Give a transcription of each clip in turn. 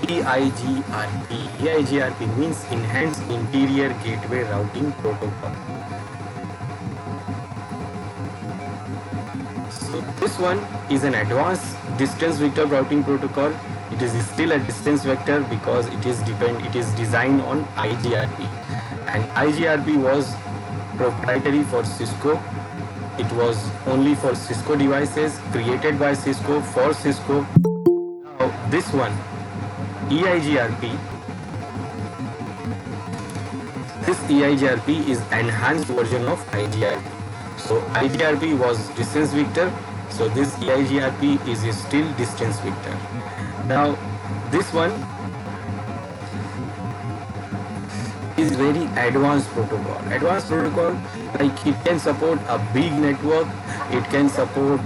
EIGRP. EIGRP means Enhanced Interior Gateway Routing Protocol. So this one is an advanced distance vector routing protocol. It is still a distance vector because it is designed on IGRP, and IGRP was proprietary for Cisco. It was only for Cisco devices, created by Cisco for Cisco. Now this one, EIGRP, this EIGRP is enhanced version of IGRP. So IGRP was distance vector, so this EIGRP is still distance vector. Now this one is very advanced protocol. Advanced protocol, like it can support a big network, it can support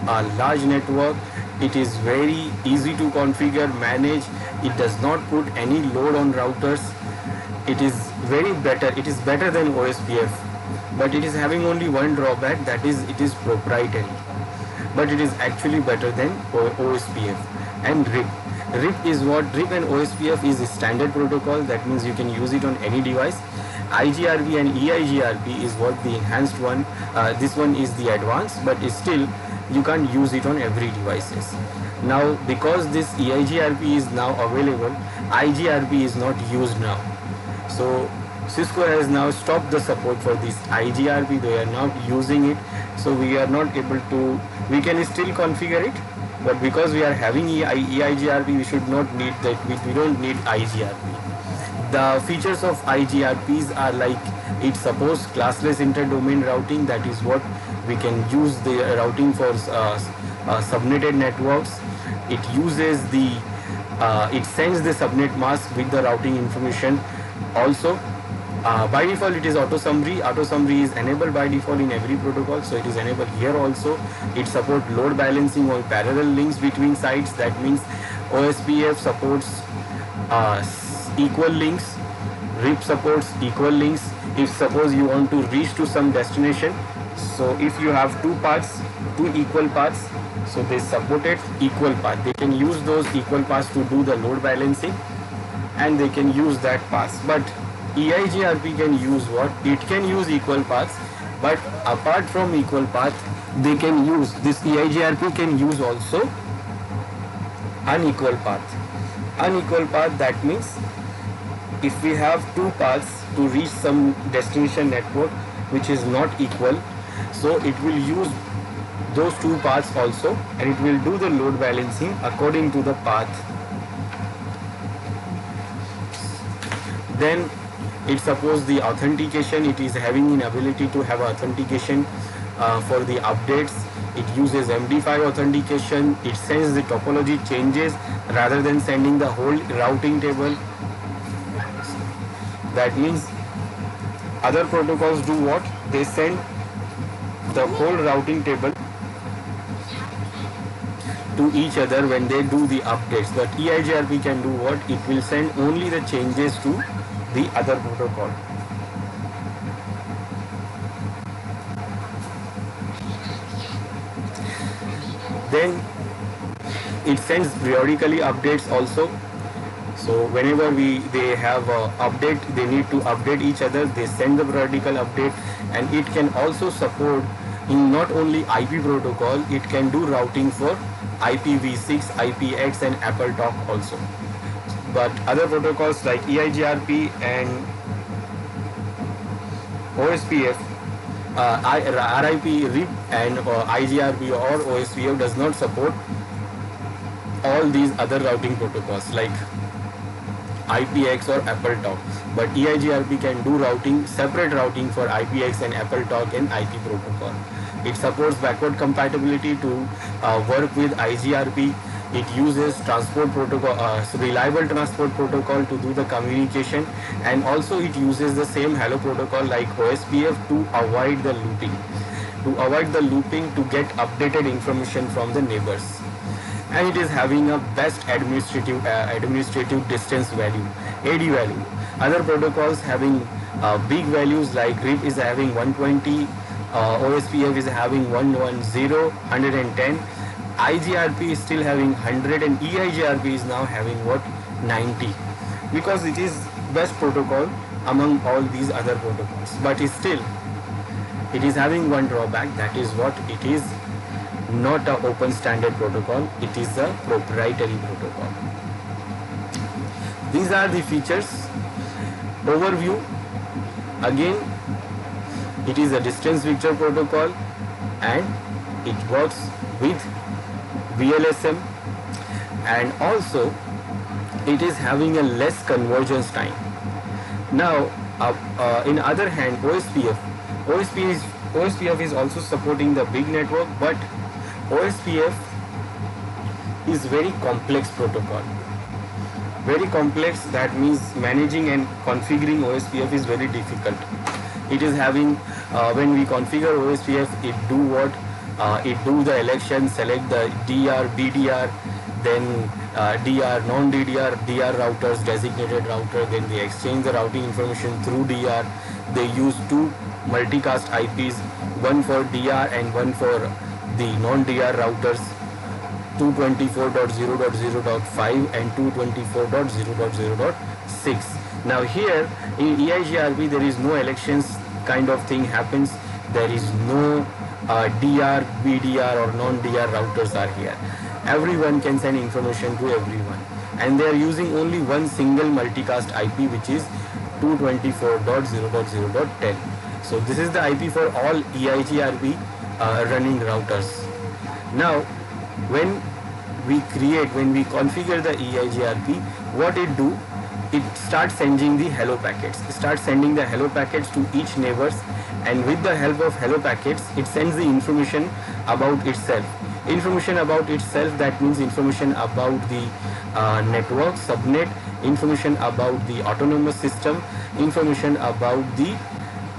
a large network. It is very easy to configure, manage. It does not put any load on routers. It is very better. It is better than OSPF, but it is having only one drawback, that is it is proprietary. But it is actually better than OSPF and RIP. RIP is what? RIP and OSPF is a standard protocol. That means you can use it on any device. IGRP and EIGRP is what the enhanced one. This one is the advanced, but still you can't use it on every devices. Now because this EIGRP is now available, IGRP is not used now. So Cisco has now stopped the support for this IGRP. They are not using it, so we are not able to. We can still configure it, but because we are having EIGRP, we should not need that. We don't need IGRP. The features of IGRPs are like it supports classless inter-domain routing. That is what we can use the routing for subnetted networks. It uses the it sends the subnet mask with the routing information. Also, by default it is auto summary. Auto summary is enabled by default in every protocol, so it is enabled here also. It supports load balancing or parallel links between sites. That means OSPF supports equal links, RIP supports equal links. If suppose you want to reach to some destination, so if you have two paths, two equal paths, so they supported equal path. They can use those equal paths to do the load balancing, and they can use that path. But EIGRP can use what? It can use equal paths, but apart from equal path, they can use this EIGRP can use also unequal path. Unequal path, that means if we have two paths to reach some destination network which is not equal, so it will use those two paths also, and it will do the load balancing according to the path. Then it supports the authentication. It is having an ability to have authentication for the updates. It uses MD5 authentication. It sends the topology changes rather than sending the whole routing table. That means other protocols do what? They send the whole routing table to each other when they do the updates. But EIGRP can do what? It will send only the changes to the other protocol. Then it sends periodically updates also. So whenever they have update, they need to update each other. They send the periodical update, and it can also support in not only IP protocol. It can do routing for IPv6, IPX, and AppleTalk also. But other protocols like EIGRP and OSPF, RIP, RIP, and IGRP or OSPF does not support all these other routing protocols like IPX or AppleTalk. But EIGRP can do routing, separate routing for IPX and AppleTalk and IP protocol. It supports backward compatibility to work with IGRP. It uses transport protocol, reliable transport protocol to do the communication, and also it uses the same Hello protocol like OSPF to avoid the looping. To get updated information from the neighbors. And it is having a best administrative distance value, AD value. Other protocols having big values like RIP is having 120, OSPF is having 110, 110. IGRP is still having 100 and EIGRP is now having what, 90, because it is best protocol among all these other protocols. But it is having one drawback, that is what, it is not a open standard protocol, it is a proprietary protocol. These are the features. Overview, again it is a distance vector protocol and it works with VLSM, and also it is having a less convergence time. Now in other hand, OSPF is also supporting the big network, but OSPF is very complex protocol. Very complex, that means managing and configuring OSPF is very difficult. It is having, when we configure OSPF, it do what? It do the election, select the DR, BDR, then DR, non-DDR, DR routers, designated router, then they exchange the routing information through DR. They use two multicast IPs, one for DR and one for the non-DR routers, 224.0.0.5 and 224.0.0.6. Now here in EIGRP there is no elections kind of thing happens. There is no DR, BDR or non-DR routers are here. Everyone can send information to everyone, and they are using only one single multicast IP, which is 224.0.0.10. So this is the IP for all EIGRP running routers. Now when we configure the EIGRP, what it do? It starts sending the hello packets. It starts sending the hello packets to each neighbors, and with the help of hello packets, it sends the information about itself. Information about itself, that means information about the network, subnet, information about the autonomous system, information about the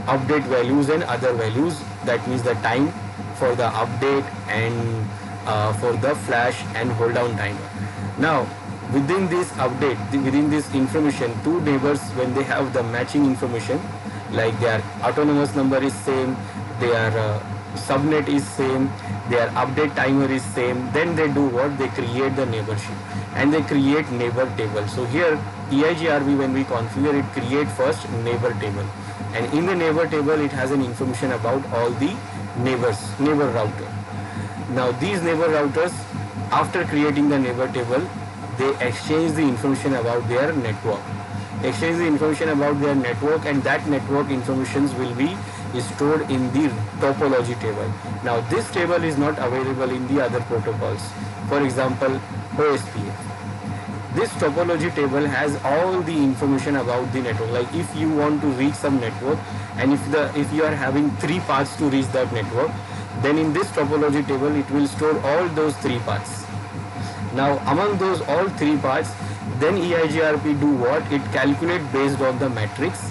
update values and other values, that means the time for the update and for the flash and hold down timer. Now within this update, within this information, two neighbors, when they have the matching information, like their autonomous number is same, their subnet is same, their update timer is same, then they do what? They create the neighborship and they create neighbor table. So here EIGRP, when we configure it, create first neighbor table, and in the neighbor table it has an information about all the neighbors, neighbor router. Now these neighbor routers, after creating the neighbor table, they exchange the information about their network. Exchange the information about their network, and that network informations will be stored in the topology table. Now this table is not available in the other protocols. For example, OSPF. This topology table has all the information about the network. Like if you want to reach some network, and if you are having 3 paths to reach that network, then in this topology table it will store all those 3 paths. Now among those all 3 paths, then EIGRP do what? It calculate based on the matrix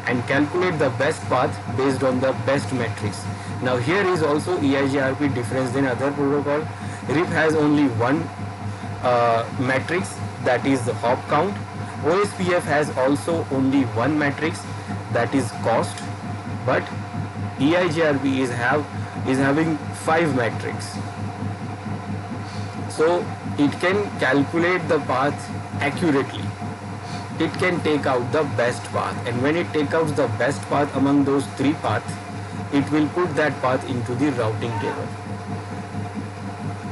and calculate the best path based on the best matrix. Now here is also EIGRP difference than other protocol. RIP has only one matrix, that is the hop count. OSPF has also only one matrix, that is cost, but EIGRP is having 5 matrix. So it can calculate the path accurately. It can take out the best path, and when it takes out the best path among those 3 paths, it will put that path into the routing table.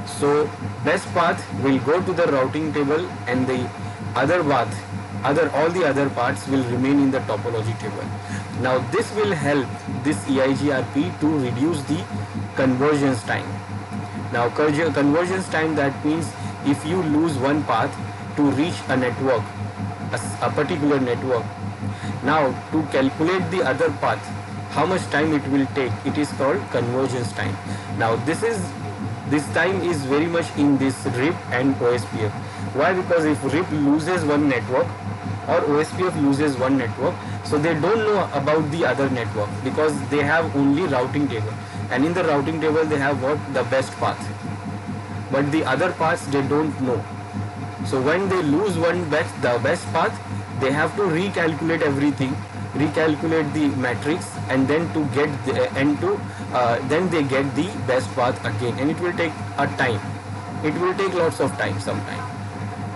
So best path will go to the routing table, and the other path, all the other paths will remain in the topology table. Now this will help this EIGRP to reduce the convergence time. Now convergence time, that means if you lose one path to reach a network, a particular network, now to calculate the other path, how much time it will take, it is called convergence time. Now this time is very much in this RIP and OSPF. Why? Because if RIP loses one network or OSPF loses one network, so they don't know about the other network, because they have only routing table, and in the routing table they have what? The best path, but the other paths they don't know. So when they lose the best path, they have to recalculate everything, recalculate the matrix, and then to get then they get the best path again, and it will take a time. it will take lots of time sometime.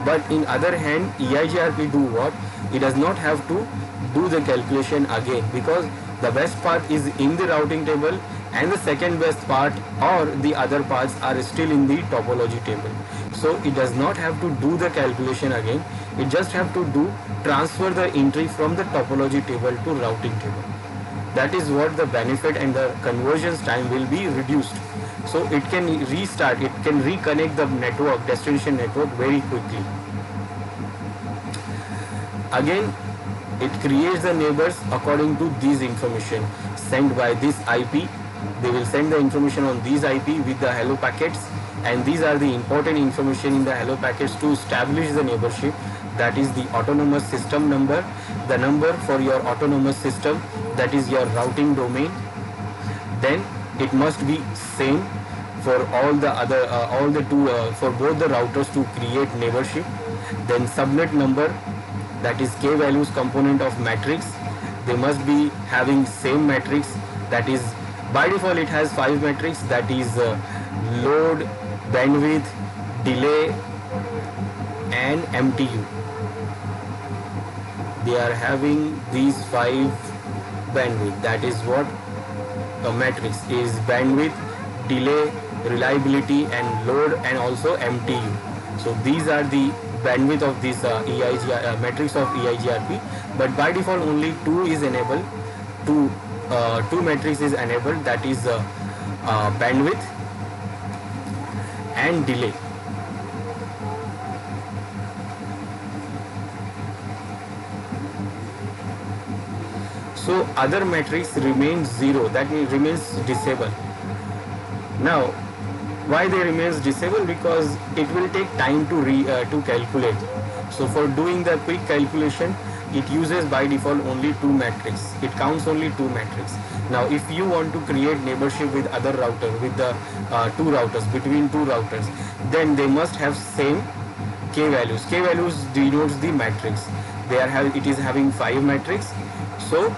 But in other hand, EIGRP do what? It does not have to do the calculation again, because the best part is in the routing table and the second best part or the other parts are still in the topology table. So it does not have to do the calculation again. It just have to transfer the entry from the topology table to routing table. That is what the benefit, and the conversions time will be reduced. So it can restart, it can reconnect the network, destination network, very quickly. Again, it creates the neighbors according to these information sent by this IP. They will send the information on these IP with the hello packets, and these are the important information in the hello packets to establish the neighborship. That is the autonomous system number, the number for your autonomous system, that is your routing domain. Then it must be same for all the other for both the routers to create neighborship. Then subnet number, that is k values component of matrix. They must be having same matrix. That is, by default it has 5 matrix, that is load, bandwidth, delay and MTU. They are having these 5 bandwidth. That is what a matrix is: bandwidth, delay, reliability and load, and also MTU. So these are the bandwidth of this matrix of EIGRP. But by default only 2 is enabled. Two matrix is enabled, that is bandwidth and delay. So other matrix remains 0, that means remains disabled. Now why they remains disabled? Because it will take time to calculate. So for doing the quick calculation, it uses by default only 2 matrix. It counts only 2 matrix. Now if you want to create neighborship with other router, with the 2 routers, between 2 routers, then they must have same k values. K values denotes the matrix. It is having 5 matrix. So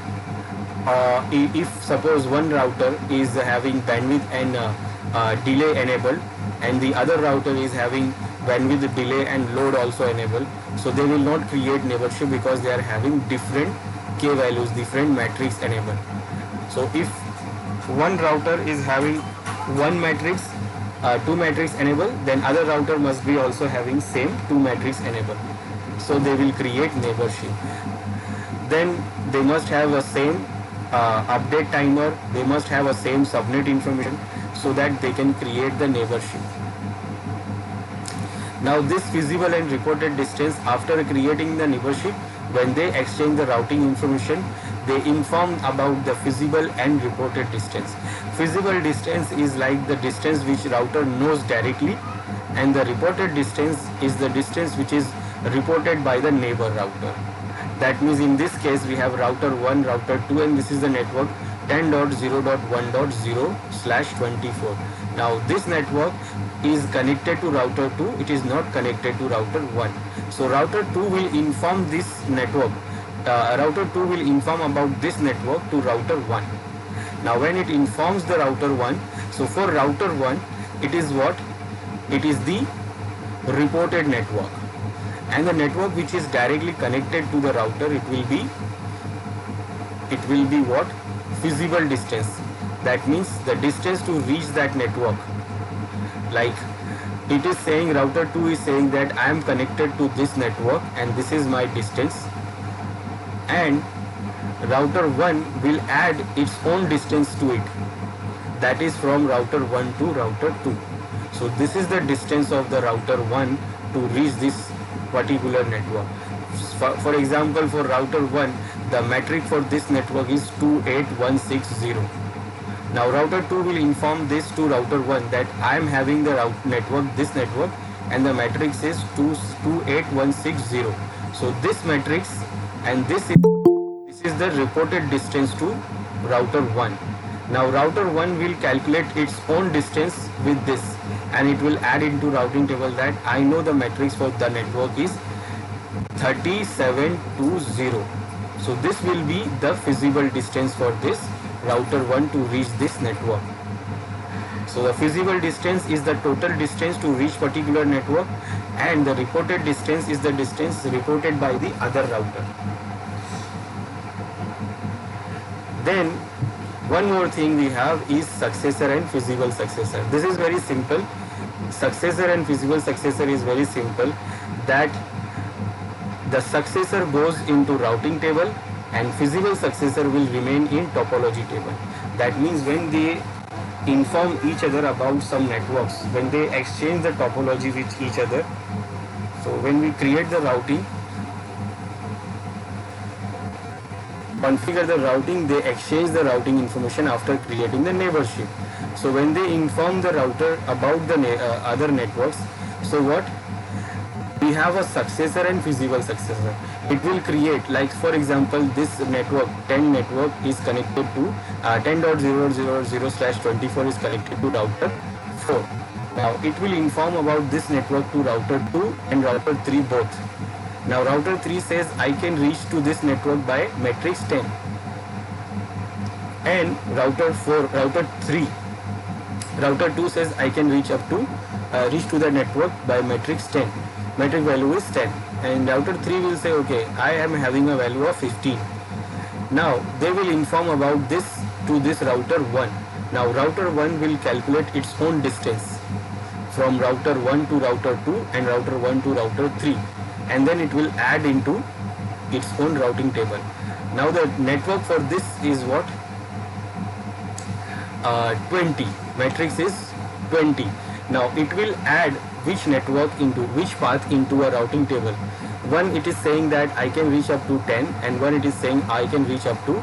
if suppose one router is having bandwidth and delay enabled, and the other router is having bandwidth, delay and load also enabled, so they will not create neighborship because they are having different k values, different matrix enabled. So if one router is having 1 matrix, 2 matrix enabled, then other router must be also having same 2 matrix enabled. So they will create neighborship. Then they must have a same update timer, they must have a same subnet information, so that they can create the neighborship. Now this feasible and reported distance, after creating the neighborship, when they exchange the routing information, they inform about the feasible and reported distance. Feasible distance is like the distance which router knows directly, and the reported distance is the distance which is reported by the neighbor router. That means in this case we have router 1, router 2, and this is the network 10.0.1.0/24. Now this network is connected to router 2, it is not connected to router 1. So router 2 will inform this network, router 2 will inform about this network to router 1. Now when it informs the router 1, so for router 1 it is what? It is the reported network. And the network which is directly connected to the router, it will be what? Feasible distance. That means the distance to reach that network. Like it is saying, router 2 is saying that I am connected to this network and this is my distance, and router 1 will add its own distance to it, that is from router 1 to router 2. So this is the distance of the router 1 to reach this particular network. For example, for router 1, the metric for this network is 28160. Now router 2 will inform this to router 1 that I am having the this network, and the matrix is 28160. So this matrix and this is the reported distance to router 1. Now router 1 will calculate its own distance with this, and it will add into routing table that I know the matrix for the network is 3720. So this will be the feasible distance for this router 1 to reach this network. So the feasible distance is the total distance to reach particular network, and the reported distance is the distance reported by the other router. Then one more thing we have is successor and feasible successor. This is very simple. Successor and feasible successor is very simple, that the successor goes into routing table and feasible successor will remain in topology table. That means when they inform each other about some networks, when they exchange the topology with each other, so when we create the routing, configure the routing, they exchange the routing information after creating the neighborship. So when they inform the router about the other networks, so what? We have a successor and feasible successor. It will create, like for example, this network 10 network is connected to 10.0.0.0/24 is connected to router 4. Now it will inform about this network to router 2 and router 3 both. Now router 3 says I can reach to this network by matrix 10, and router 2 says I can reach to the network by matrix 10. Metric value is 10, and router 3 will say okay, I am having a value of 15. Now they will inform about this to this router 1. Now router 1 will calculate its own distance from router 1 to router 2 and router 1 to router 3, and then it will add into its own routing table. Now the network for this is what? 20. Matrix is 20. Now it will add which network into which path into a routing table. One it is saying that I can reach up to 10, and one it is saying I can reach up to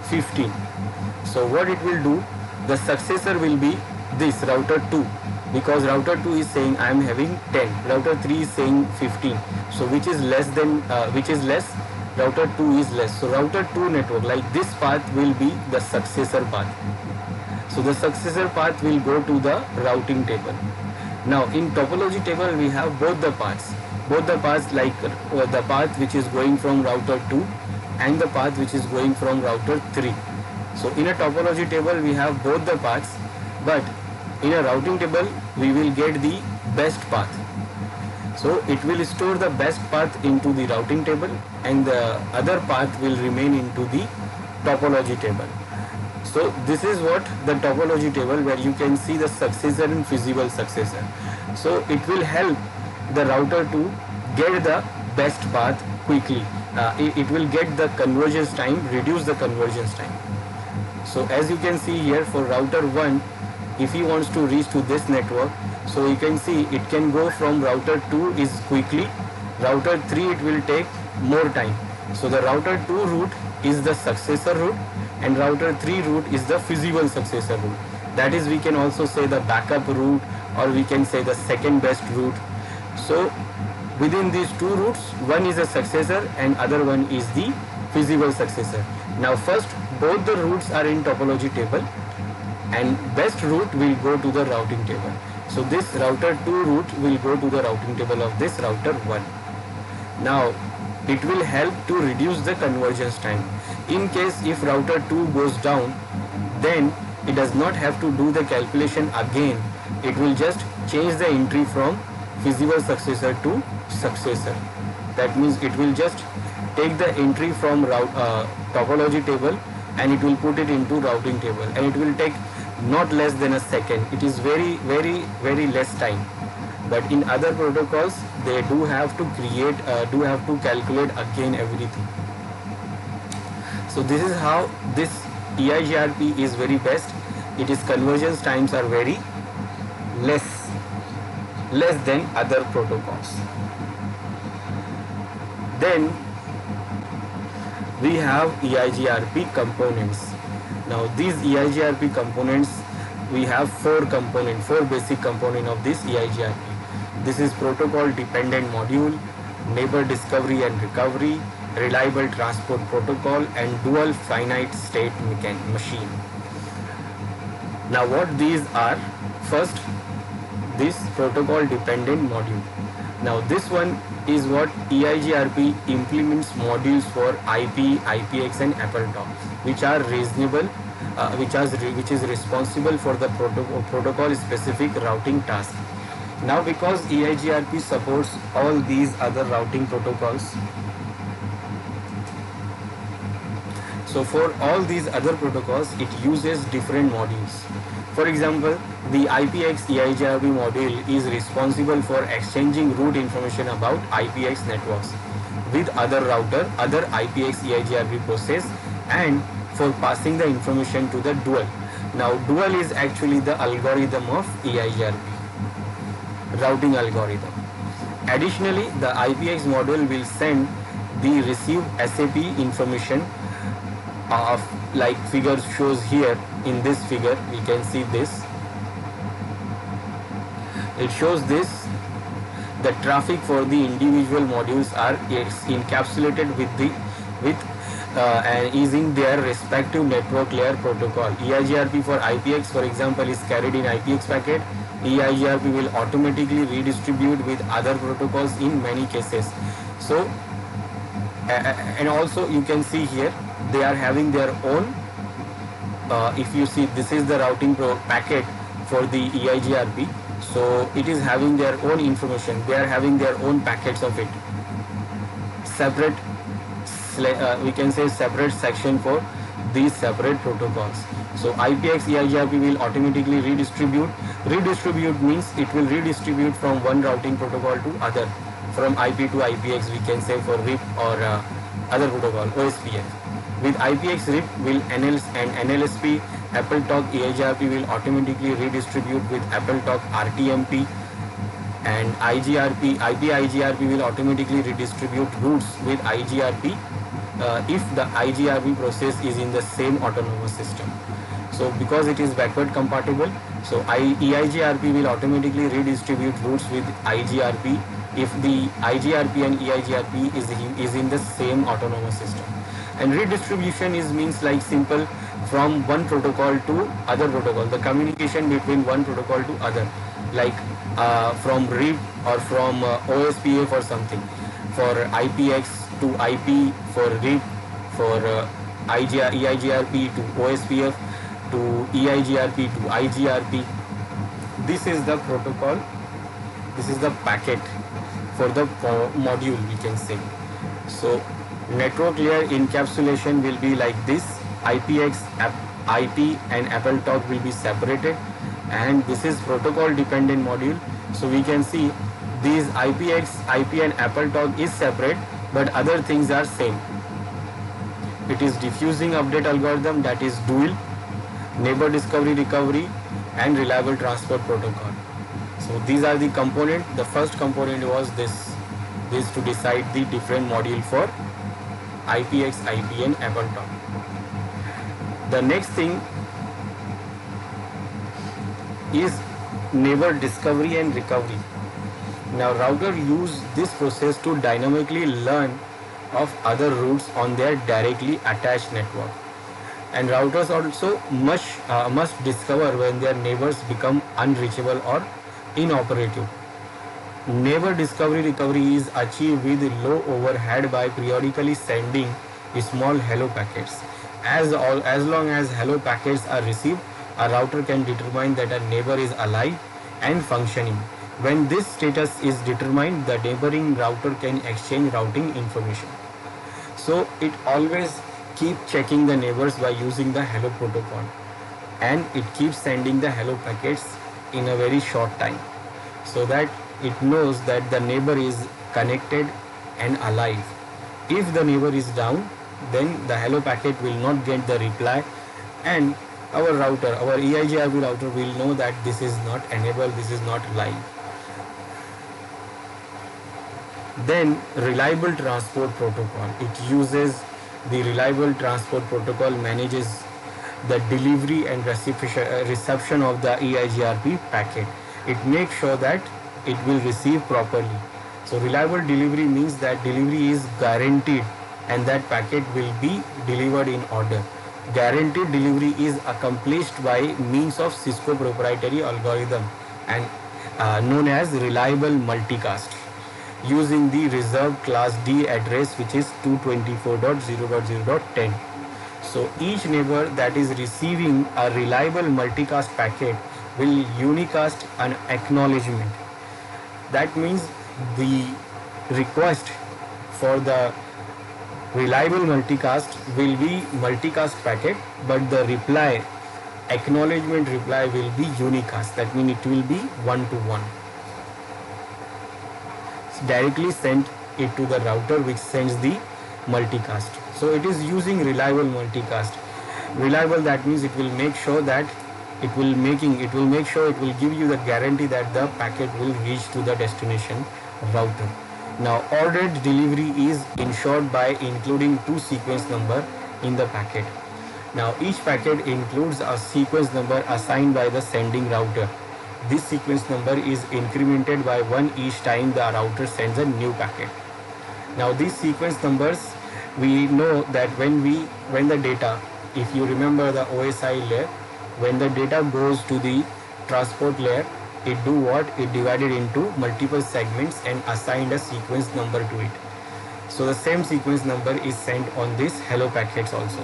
15. So what it will do, the successor will be this router 2, because router 2 is saying I am having 10, router 3 is saying 15. So which is less? Router 2 is less. So router 2 network, like this path will be the successor path. So the successor path will go to the routing table. Now in topology table we have both the paths, like the path which is going from router 2 and the path which is going from router 3. So in a topology table we have both the paths, but in a routing table we will get the best path. So it will store the best path into the routing table, and the other path will remain into the topology table. So this is what the topology table, where you can see the successor and feasible successor. So it will help the router to get the best path quickly. It will get the convergence time, reduce the convergence time. So as you can see here, for router 1, if he wants to reach to this network, so you can see it can go from router 2 is quickly, router 3 it will take more time. So the router 2 route is the successor route, and router 3 route is the feasible successor route. That is, we can also say the backup route, or we can say the second best route. So within these two routes, one is a successor and other one is the feasible successor. Now first, both the routes are in topology table, and best route will go to the routing table. So this router 2 route will go to the routing table of this router 1. Now it will help to reduce the convergence time. In case if router 2 goes down, then it does not have to do the calculation again. It will just change the entry from feasible successor to successor. That means it will just take the entry from topology table and it will put it into routing table, and it will take not less than a second. It is very, very, very less time. But in other protocols, they do have to calculate again everything. So this is how this EIGRP is very best. Its convergence times are very less than other protocols. Then we have EIGRP components. Now these EIGRP components, we have four basic components of this EIGRP. This is protocol dependent module, neighbor discovery and recovery, reliable transport protocol, and dual finite state machine. Now what these are? First, this protocol dependent module. Now this one is what EIGRP implements modules for IP, IPX and AppleTalk, which are reasonable, which is responsible for the protocol specific routing task. Now because EIGRP supports all these other routing protocols, so for all these other protocols it uses different modules. For example, the IPX EIGRP module is responsible for exchanging route information about IPX networks with other router, other IPX EIGRP process, and for passing the information to the dual. Now dual is actually the algorithm of EIGRP, routing algorithm. Additionally, the IPX module will send the received SAP information of, like figure shows here. In this figure we can see this, it shows this, the traffic for the individual modules are encapsulated with and is in their respective network layer protocol. EIGRP for IPX, for example, is carried in IPX packet. EIGRP will automatically redistribute with other protocols in many cases. So and also you can see here they are having their own, if you see, this is the routing packet for the EIGRP, so it is having their own information, they are having their own packets of it, separate we can say separate section for these separate protocols. So IPX EIGRP will automatically redistribute. Redistribute means it will redistribute from one routing protocol to other, from IP to IPX we can say, for RIP or other protocol, OSPF. With IPX RIP will and NLSP, AppleTalk EIGRP will automatically redistribute with AppleTalk RTMP, and IGRP, IP IGRP will automatically redistribute routes with IGRP if the IGRP process is in the same autonomous system. So because it is backward compatible, so EIGRP will automatically redistribute routes with IGRP if the IGRP and EIGRP is in the same autonomous system. And redistribution means like simple, from one protocol to other protocol, the communication between one protocol to other, like from RIP or from OSPF or something, for IPX to IP, for RIP, for EIGRP to OSPF, to EIGRP to IGRP. This is the protocol, this is the packet for the module we can say. So network layer encapsulation will be like this, IPX, IP and AppleTalk will be separated, and this is protocol dependent module. So we can see these IPX, IP and AppleTalk is separate, but other things are same. It is diffusing update algorithm, that is dual, neighbor discovery recovery, and reliable transport protocol. So these are the component. The first component was this to decide the different module for IPX, IP and AppleTalk. The next thing is neighbor discovery and recovery. Now router use this process to dynamically learn of other routes on their directly attached network, and routers also must discover when their neighbors become unreachable or inoperative. Neighbor discovery recovery is achieved with low overhead by periodically sending small hello packets. As long as hello packets are received, a router can determine that a neighbor is alive and functioning. When this status is determined, the neighboring router can exchange routing information. So it always keep checking the neighbors by using the hello protocol, and it keeps sending the hello packets in a very short time, so that it knows that the neighbor is connected and alive. If the neighbor is down, then the hello packet will not get the reply, and our router, our EIGRP router will know that this is not enabled, this is not live. Then reliable transport protocol. It uses the reliable transport protocol, manages the delivery and reception of the EIGRP packet. It makes sure that it will receive properly. So reliable delivery means that delivery is guaranteed and that packet will be delivered in order. Guaranteed delivery is accomplished by means of Cisco proprietary algorithm and known as reliable multicast, using the reserved class D address, which is 224.0.0.10. So each neighbor that is receiving a reliable multicast packet will unicast an acknowledgement. That means the request for the reliable multicast will be multicast packet, but the reply, acknowledgement reply, will be unicast. That means it will be one to one. It's directly sent it to the router which sends the multicast. So it is using reliable multicast. Reliable, that means it will make sure that it will give you the guarantee that the packet will reach to the destination router. Now ordered delivery is ensured by including two sequence number in the packet. Now each packet includes a sequence number assigned by the sending router. This sequence number is incremented by 1 each time the router sends a new packet. Now these sequence numbers, we know that when the data, if you remember the OSI layer, when the data goes to the transport layer, it do what? It divided into multiple segments and assigned a sequence number to it. So the same sequence number is sent on these hello packets also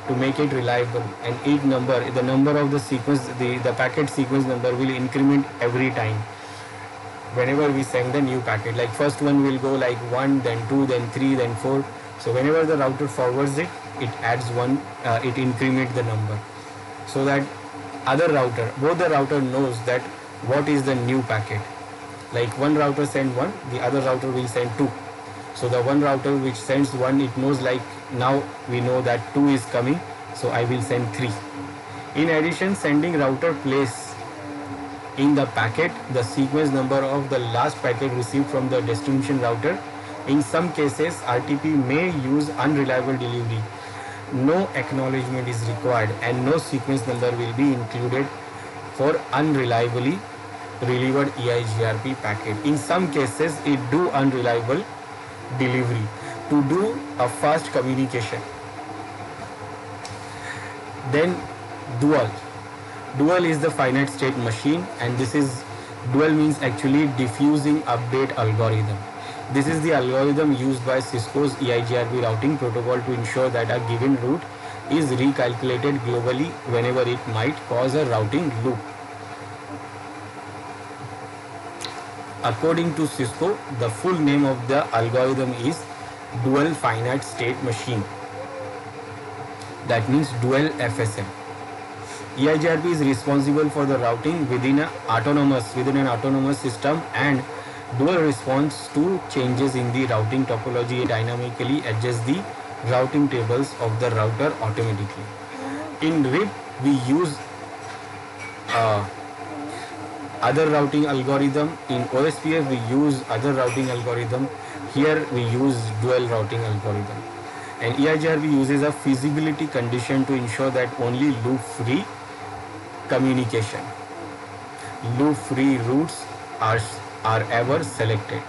to make it reliable, and each number, the number of the sequence, the packet sequence number will increment every time whenever we send the new packet. Like first one will go like 1, then 2, then 3, then 4. So whenever the router forwards it, it adds 1, it increments the number, so that both the router knows that what is the new packet. Like one router send 1, the other router will send 2. So the one router which sends 1, it knows like now we know that 2 is coming, so I will send 3. In addition, sending router place in the packet the sequence number of the last packet received from the destination router. In some cases, RTP may use unreliable delivery. No acknowledgement is required and no sequence number will be included for unreliably delivered EIGRP packet. In some cases, it do unreliable delivery to do a fast communication. Then dual. Dual is the finite state machine, and this is dual means actually diffusing update algorithm. This is the algorithm used by Cisco's EIGRP routing protocol to ensure that a given route is recalculated globally whenever it might cause a routing loop. According to Cisco, the full name of the algorithm is dual finite state machine. That means dual FSM. EIGRP is responsible for the routing within an autonomous system, and dual response to changes in the routing topology dynamically adjusts the routing tables of the router automatically. In RIP, we use other routing algorithm. In OSPF, we use other routing algorithm. Here we use dual routing algorithm. And EIGRP uses a feasibility condition to ensure that only loop-free communication, loop-free routes are ever selected.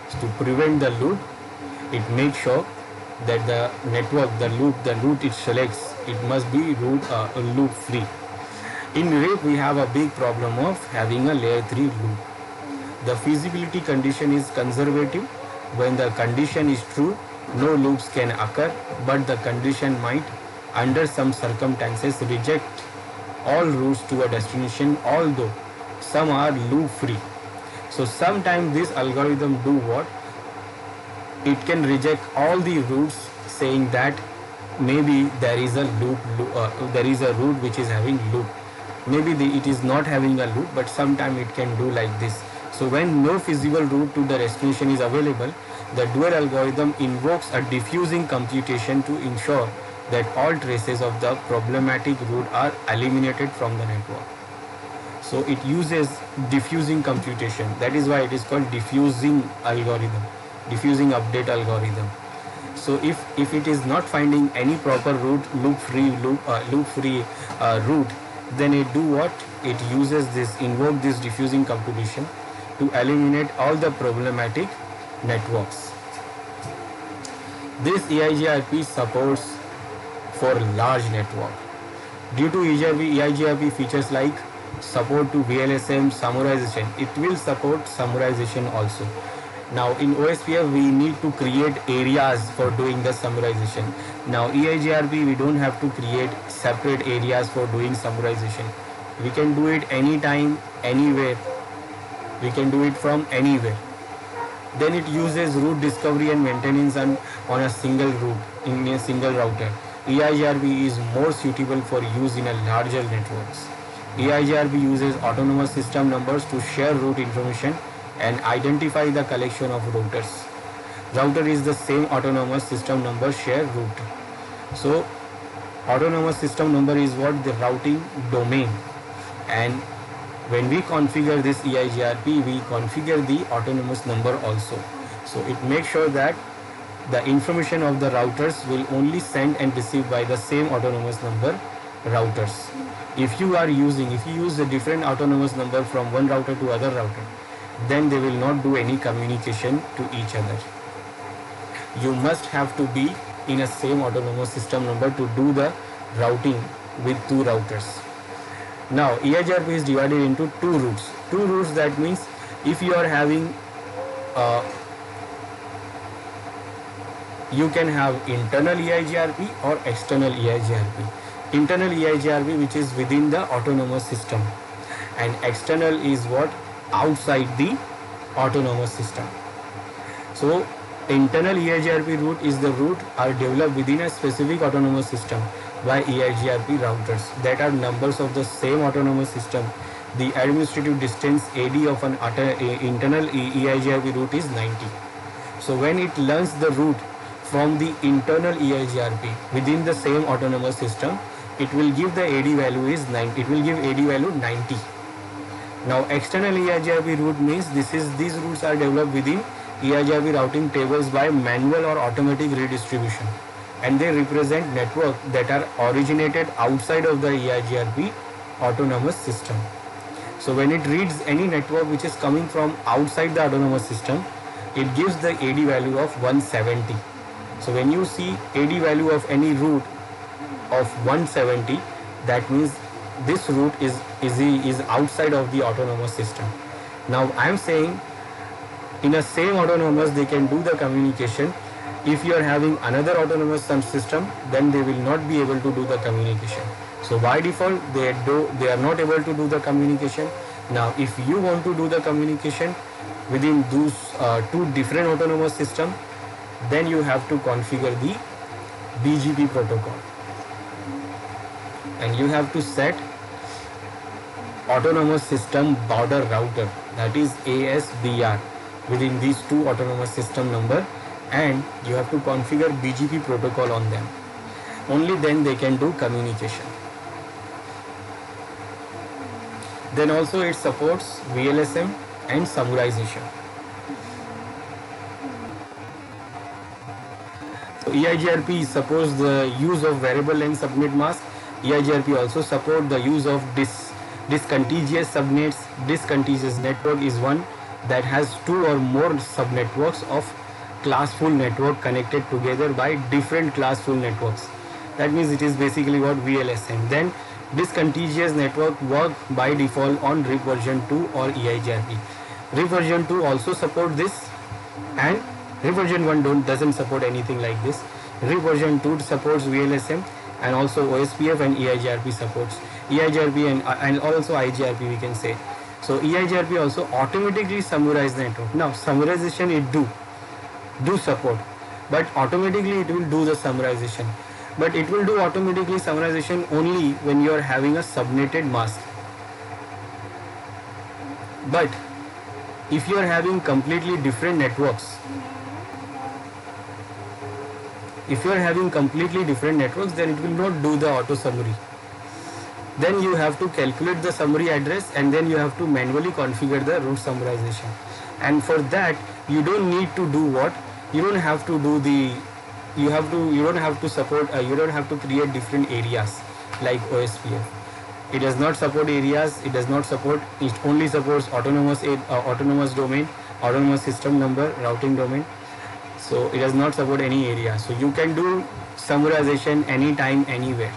So to prevent the loop, it makes sure that the network, the route it selects, it must be loop-free. In RIP, we have a big problem of having a layer 3 loop. The feasibility condition is conservative. When the condition is true, no loops can occur, but the condition might, under some circumstances, reject all routes to a destination, although some are loop free. So sometimes this algorithm do what? It can reject all the routes, saying that maybe there is a route which is having loop. Maybe it is not having a loop, but sometimes it can do like this. So when no feasible route to the destination is available, the dual algorithm invokes a diffusing computation to ensure that all traces of the problematic route are eliminated from the network. So it uses diffusing computation. That is why it is called diffusing algorithm, diffusing update algorithm. So if it is not finding any proper route, loop-free route, then it do what? It invoke this diffusing computation to eliminate all the problematic networks. This EIGRP supports for large network. Due to EIGRP features like support to VLSM summarization, it will support summarization also. Now in OSPF we need to create areas for doing the summarization. Now EIGRP we don't have to create separate areas for doing summarization. We can do it anytime, anywhere. We can do it from anywhere. Then it uses route discovery and maintenance on a single route in a single router. EIGRP is more suitable for use in a larger networks. EIGRP uses autonomous system numbers to share route information and identify the collection of routers. Router is the same autonomous system number share route. So autonomous system number is what? The routing domain. And when we configure this EIGRP, we configure the autonomous number also. So it makes sure that the information of the routers will only send and receive by the same autonomous number routers. If you use a different autonomous number from one router to other router, then they will not do any communication to each other. You must have to be in a same autonomous system number to do the routing with two routers. Now EIGRP is divided into two routes. Two routes, that means if you are having you can have internal EIGRP or external EIGRP. Internal EIGRP which is within the autonomous system, and external is what? Outside the autonomous system. So internal EIGRP route is the route are developed within a specific autonomous system by EIGRP routers that are numbers of the same autonomous system. The administrative distance AD of an internal EIGRP route is 90. So when it learns the route from the internal EIGRP within the same autonomous system, it will give the AD value is 90. It will give AD value 90. Now external EIGRP route means these routes are developed within EIGRP routing tables by manual or automatic redistribution, and they represent network that are originated outside of the EIGRP autonomous system. So when it reads any network which is coming from outside the autonomous system, it gives the AD value of 170. So when you see AD value of any route of 170, that means this route is outside of the autonomous system. Now I am saying in a same autonomous they can do the communication. If you are having another autonomous system, then they will not be able to do the communication. So by default they are not able to do the communication. Now if you want to do the communication within those two different autonomous systems, then you have to configure the BGP protocol, and you have to set autonomous system border router, that is ASBR, within these two autonomous system number, and you have to configure BGP protocol on them. Only then they can do communication. Then also it supports VLSM and summarization. So EIGRP supports the use of variable length subnet mask. EIGRP also supports the use of discontiguous subnets. Discontiguous network is one that has two or more subnetworks of classful network connected together by different classful networks. That means it is basically what VLSM. Then discontiguous network work by default on RIP version 2 or EIGRP. RIP version 2 also support this, and RIP version 1 doesn't support anything like this. RIP version 2 supports VLSM, and also OSPF and EIGRP supports. EIGRP and also IGRP we can say. So EIGRP also automatically summarize the network. Now summarization it do support, but automatically it will do the summarization. But it will do automatically summarization only when you are having a subnetted mask. But if you are having completely different networks, then it will not do the auto summary. Then you have to calculate the summary address, and then you have to manually configure the route summarization. And for that you don't need to do what? You don't have to do the you don't have to support you don't have to create different areas like OSPF. It does not support areas, it does not support, it only supports autonomous domain, autonomous system number, routing domain. So it does not support any area. So you can do summarization anytime, anywhere.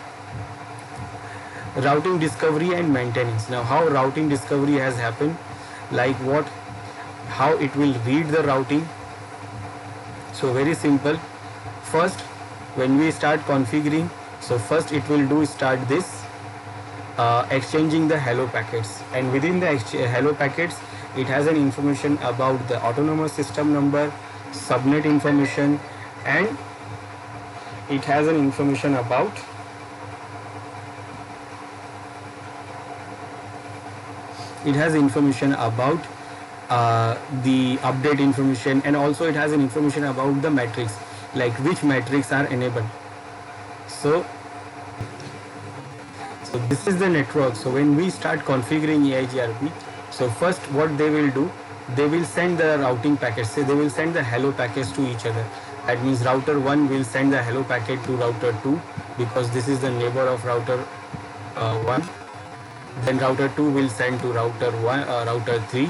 Routing discovery and maintenance. Now how routing discovery has happened, like what? how it will read the routing. So very simple. First, when we start configuring, so first it will do start this exchanging the hello packets, and within the hello packets it has an information about the autonomous system number, subnet information, and it has an information about the update information, and also it has an information about the metrics, like which metrics are enabled. So this is the network. So when we start configuring EIGRP, so first what they will do, they will send the routing packets. Say they will send the hello packets to each other. That means router 1 will send the hello packet to router 2 because this is the neighbor of router 1. Then router 2 will send to router 3,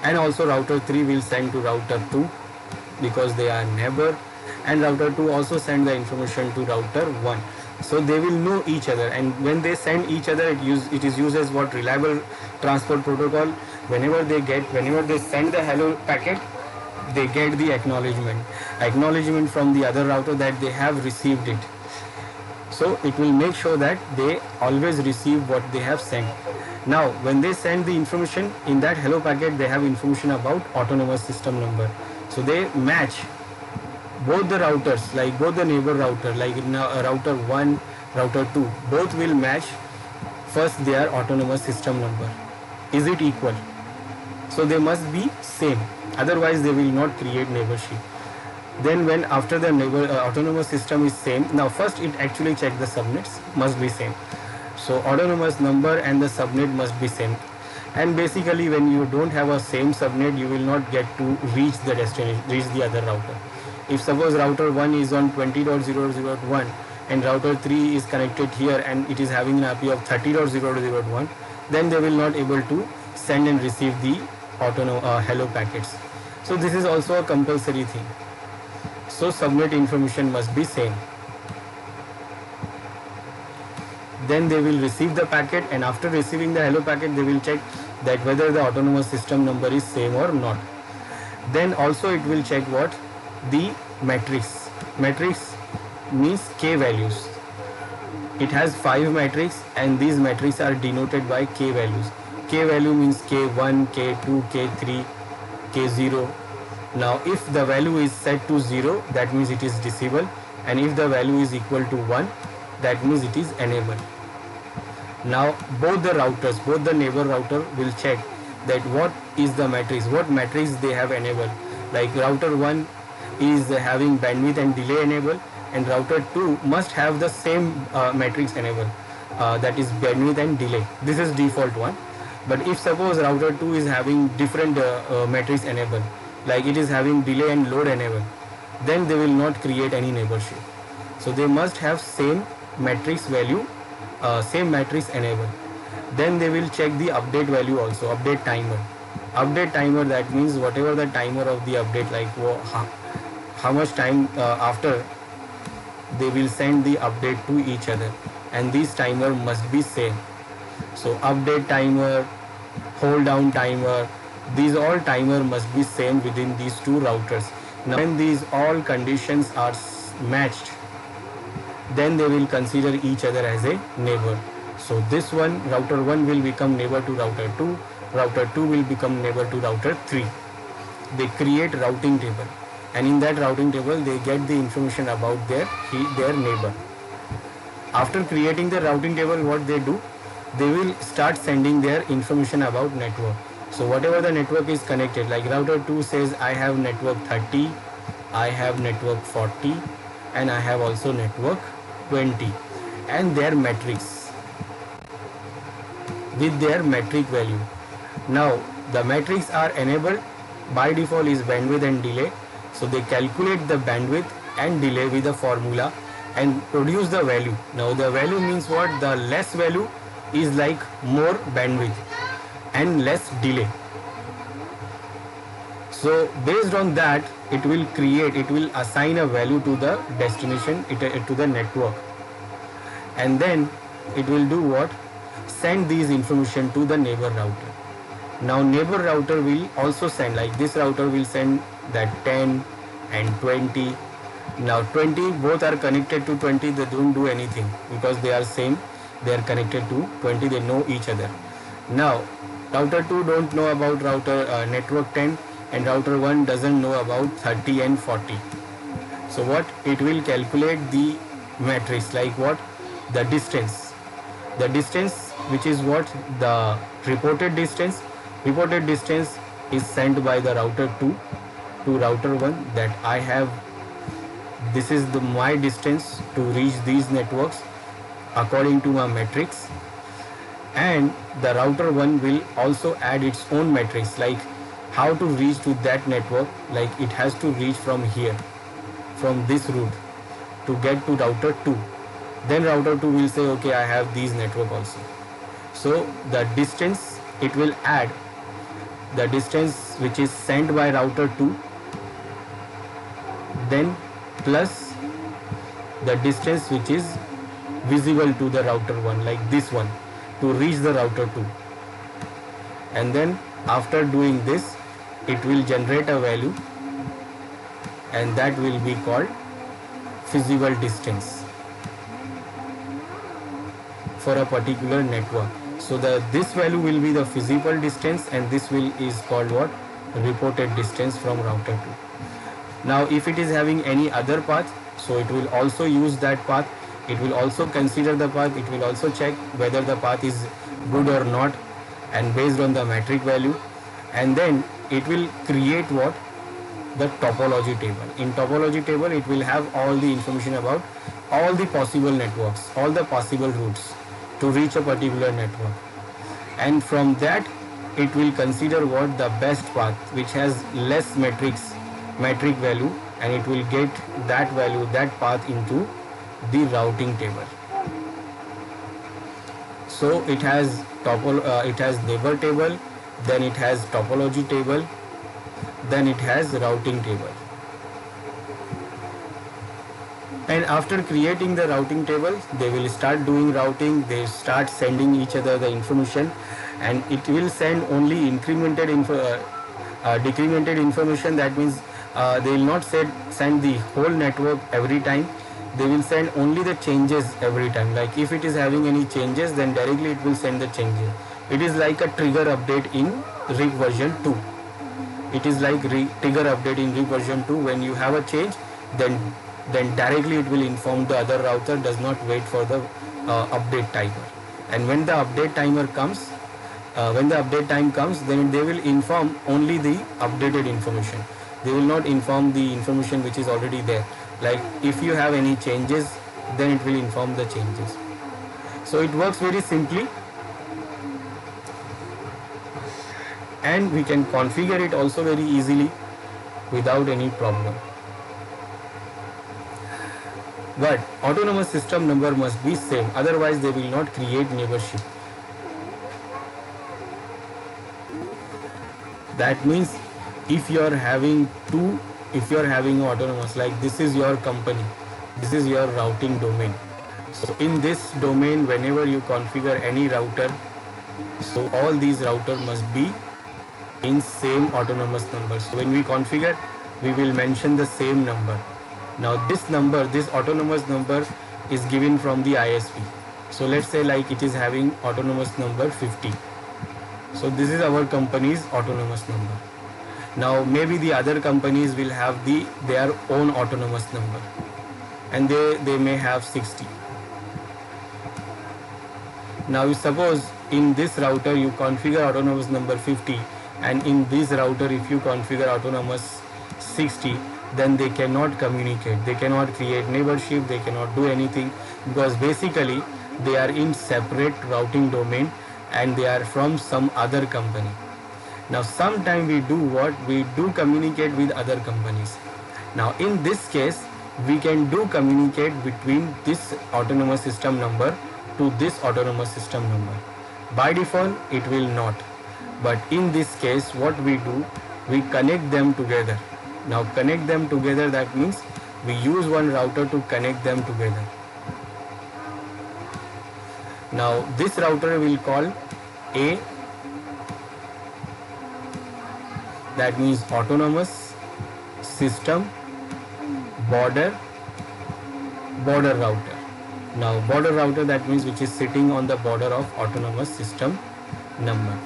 and also router 3 will send to router 2 because they are neighbor, and router 2 also send the information to router 1. So they will know each other, and when they send each other, it is used as what, reliable transport protocol. Whenever they send the hello packet, they get the acknowledgement from the other router that they have received it. So it will make sure that they always receive what they have sent. Now when they send the information in that hello packet, they have information about autonomous system number. So they match both the routers, like both the neighbor router, like router 1, router 2, both will match first their autonomous system number. Is it equal? So they must be same, otherwise they will not create neighborship. Then when after the neighbor autonomous system is same, now first it actually check the subnets must be same. So autonomous number and the subnet must be same. And basically when you don't have a same subnet, you will not get to reach the destination, reach the other router. If suppose router 1 is on 20.0.0.1 and router 3 is connected here and it is having an IP of 30.0.0.1, then they will not able to send and receive the hello packets. So this is also a compulsory thing. So subnet information must be same. Then they will receive the packet, and after receiving the hello packet, they will check that whether the autonomous system number is same or not. Then also it will check what? The matrix. Matrix means K values. It has 5 matrices, and these matrices are denoted by K values. K value means K1, K2, K3, K0. Now if the value is set to 0, that means it is disabled, and if the value is equal to 1, that means it is enabled. Now both the routers, both the neighbor router will check that what is the matrix, what matrix they have enabled. Like router 1 is having bandwidth and delay enabled, and router 2 must have the same matrix enabled, that is bandwidth and delay. This is default one. But if suppose router 2 is having different matrix enabled, like it is having delay and load enabled, then they will not create any neighborship. So they must have same matrix value, same matrix enabled. Then they will check the update value also, update timer. Update timer, that means whatever the timer of the update, like how much time after they will send the update to each other, and this timer must be same. So update timer, hold down timer, these all timer must be same within these two routers. Now when these all conditions are matched, then they will consider each other as a neighbor. So this one, router 1 will become neighbor to router 2, router 2 will become neighbor to router 3. They create routing table, and in that routing table they get the information about their neighbor. After creating the routing table, what they do, they will start sending their information about network. So whatever the network is connected, like router 2 says I have network 30, I have network 40, and I have also network 20, and their matrix with their metric value. Now the metrics are enabled. By default is bandwidth and delay. So they calculate the bandwidth and delay with a formula and produce the value. Now the value means what? The less value is like more bandwidth and less delay. So based on that, it will assign a value to the destination, to the network, and then it will do what? Send these information to the neighbor router. Now neighbor router will also send, like this router will send that 10 and 20. Now 20, both are connected to 20, they don't do anything because they are same, they are connected to 20, they know each other. Now router 2 don't know about router network 10, and router 1 doesn't know about 30 and 40. So what it will calculate the matrix, like what, the distance, which is what, the reported distance. Reported distance is sent by the router 2 to router 1, that I have, this is the my distance to reach these networks according to my matrix. And the router 1 will also add its own matrix, like how to reach to that network, like it has to reach from here, from this route to get to router 2. Then router 2 will say, okay, I have these network also. So the distance, it will add the distance which is sent by router 2, then plus the distance which is visible to the router 1, like this one, to reach the router 2. And then after doing this, it will generate a value, and that will be called feasible distance for a particular network. So this value will be the feasible distance, and this is called what, reported distance from router 2. Now if it is having any other path, so it will also use that path, it will also consider the path, it will also check whether the path is good or not, and based on the metric value, and then it will create what, the topology table. In topology table, it will have all the information about all the possible networks, all the possible routes to reach a particular network, and from that it will consider what, the best path which has less metric value, and it will get that value, that path into the routing table. So it has neighbor table, then it has topology table, then it has routing table. And after creating the routing table, they will start doing routing, they start sending each other the information, and it will send only decremented information. That means they will not send the whole network every time, they will send only the changes every time. Like if it is having any changes, then directly it will send the changes. It is like a trigger update in RIP version 2. It is like trigger update in RIP version 2. When you have a change, then directly it will inform the other router, does not wait for the update timer. And when the update timer comes, when the update time comes, then they will inform only the updated information. They will not inform the information which is already there. Like if you have any changes, then it will inform the changes. So it works very simply, and we can configure it also very easily without any problem. But autonomous system number must be same, otherwise they will not create neighborship. That means if you are having autonomous, like this is your company, this is your routing domain. So in this domain, whenever you configure any router, so all these routers must be in same autonomous number. So when we configure, we will mention the same number. Now this number, this autonomous number is given from the ISP. So let's say like it is having autonomous number 50. So this is our company's autonomous number. Now maybe the other companies will have their own autonomous number, and they may have 60. Now suppose in this router you configure autonomous number 50, and in this router if you configure autonomous 60, then they cannot communicate, they cannot create neighborship, they cannot do anything, because basically they are in separate routing domain and they are from some other company. Now sometime we do what? We do communicate with other companies. Now in this case, we can do communicate between this autonomous system number to this autonomous system number. By default, it will not. But in this case, what we do? We connect them together. Now connect them together, that means we use one router to connect them together. Now this router will call A, that means autonomous system border router. Now border router, that means which is sitting on the border of autonomous system number.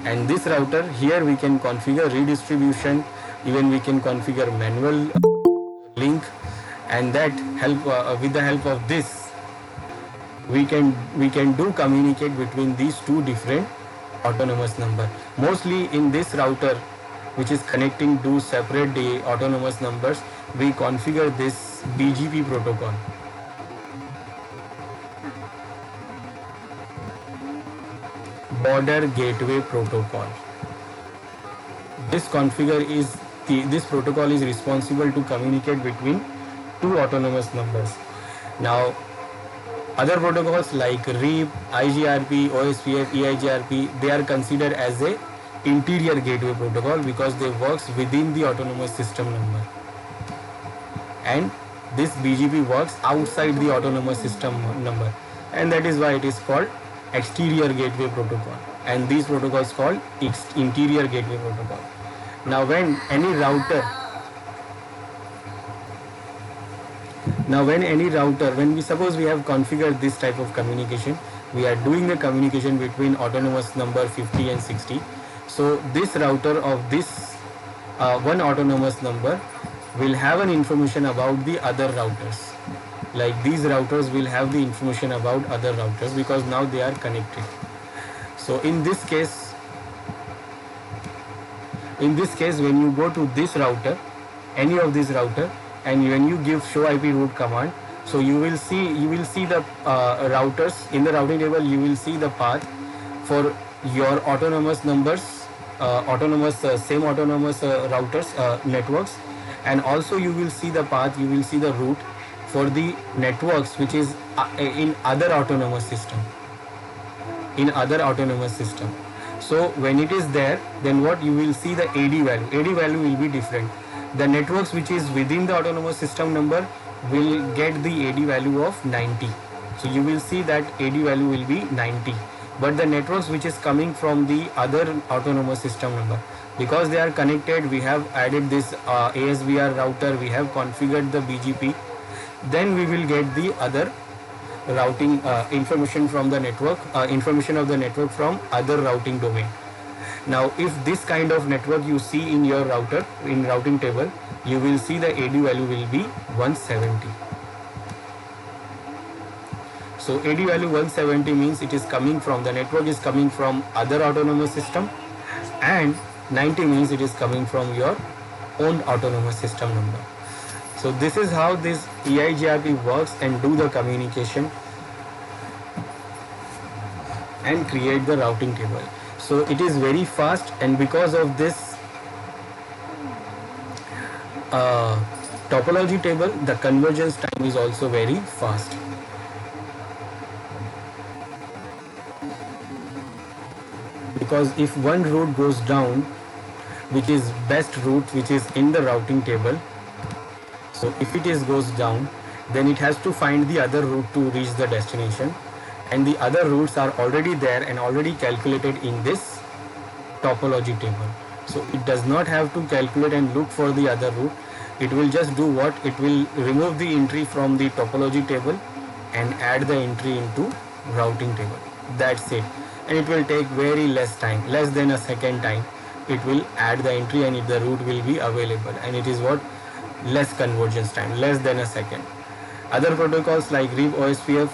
And this router here we can configure redistribution, even we can configure manual link, and that help with the help of this we can do communicate between these two different autonomous number. Mostly in this router which is connecting to separate the autonomous numbers, we configure this BGP protocol. Border Gateway Protocol. This protocol is responsible to communicate between two autonomous numbers. Now, other protocols like RIP, IGRP, OSPF, EIGRP, they are considered as a interior gateway protocol because they works within the autonomous system number. And this BGP works outside the autonomous system number, and that is why it is called exterior gateway protocol, and these protocols called interior gateway protocol. Now when any router, when we suppose we have configured this type of communication, we are doing the communication between autonomous number 50 and 60. So this router of this one autonomous number will have an information about the other routers. Like these routers will have the information about other routers because now they are connected. So in this case when you go to this router, any of this router, and when you give show IP route command, so you will see the routers in the routing table. You will see the path for your autonomous numbers, same autonomous routers, networks, and also you will see the path, you will see the route for the networks which is in other autonomous system. So when it is there, then what you will see, the AD value will be different. The networks which is within the autonomous system number will get the AD value of 90. So you will see that AD value will be 90. But the networks which is coming from the other autonomous system number, because they are connected, we have added this ASVR router, we have configured the BGP, then we will get the other routing information from the network, information of the network from other routing domain. Now if this kind of network you see in your router, in routing table, you will see the AD value will be 170. So AD value 170 means it is coming from, the network is coming from other autonomous system, and 90 means it is coming from your own autonomous system number. So this is how this EIGRP works and do the communication and create the routing table. So it is very fast, and because of this topology table, the convergence time is also very fast. Because if one route goes down, which is best route which is in the routing table, so if it goes down, then it has to find the other route to reach the destination, and the other routes are already there and already calculated in this topology table. So it does not have to calculate and look for the other route. It will just do what? It will remove the entry from the topology table and add the entry into routing table. That's it. And it will take very less time, less than a second time. It will add the entry and the route will be available, and it is what? Less convergence time, less than a second. Other protocols like RIP, OSPF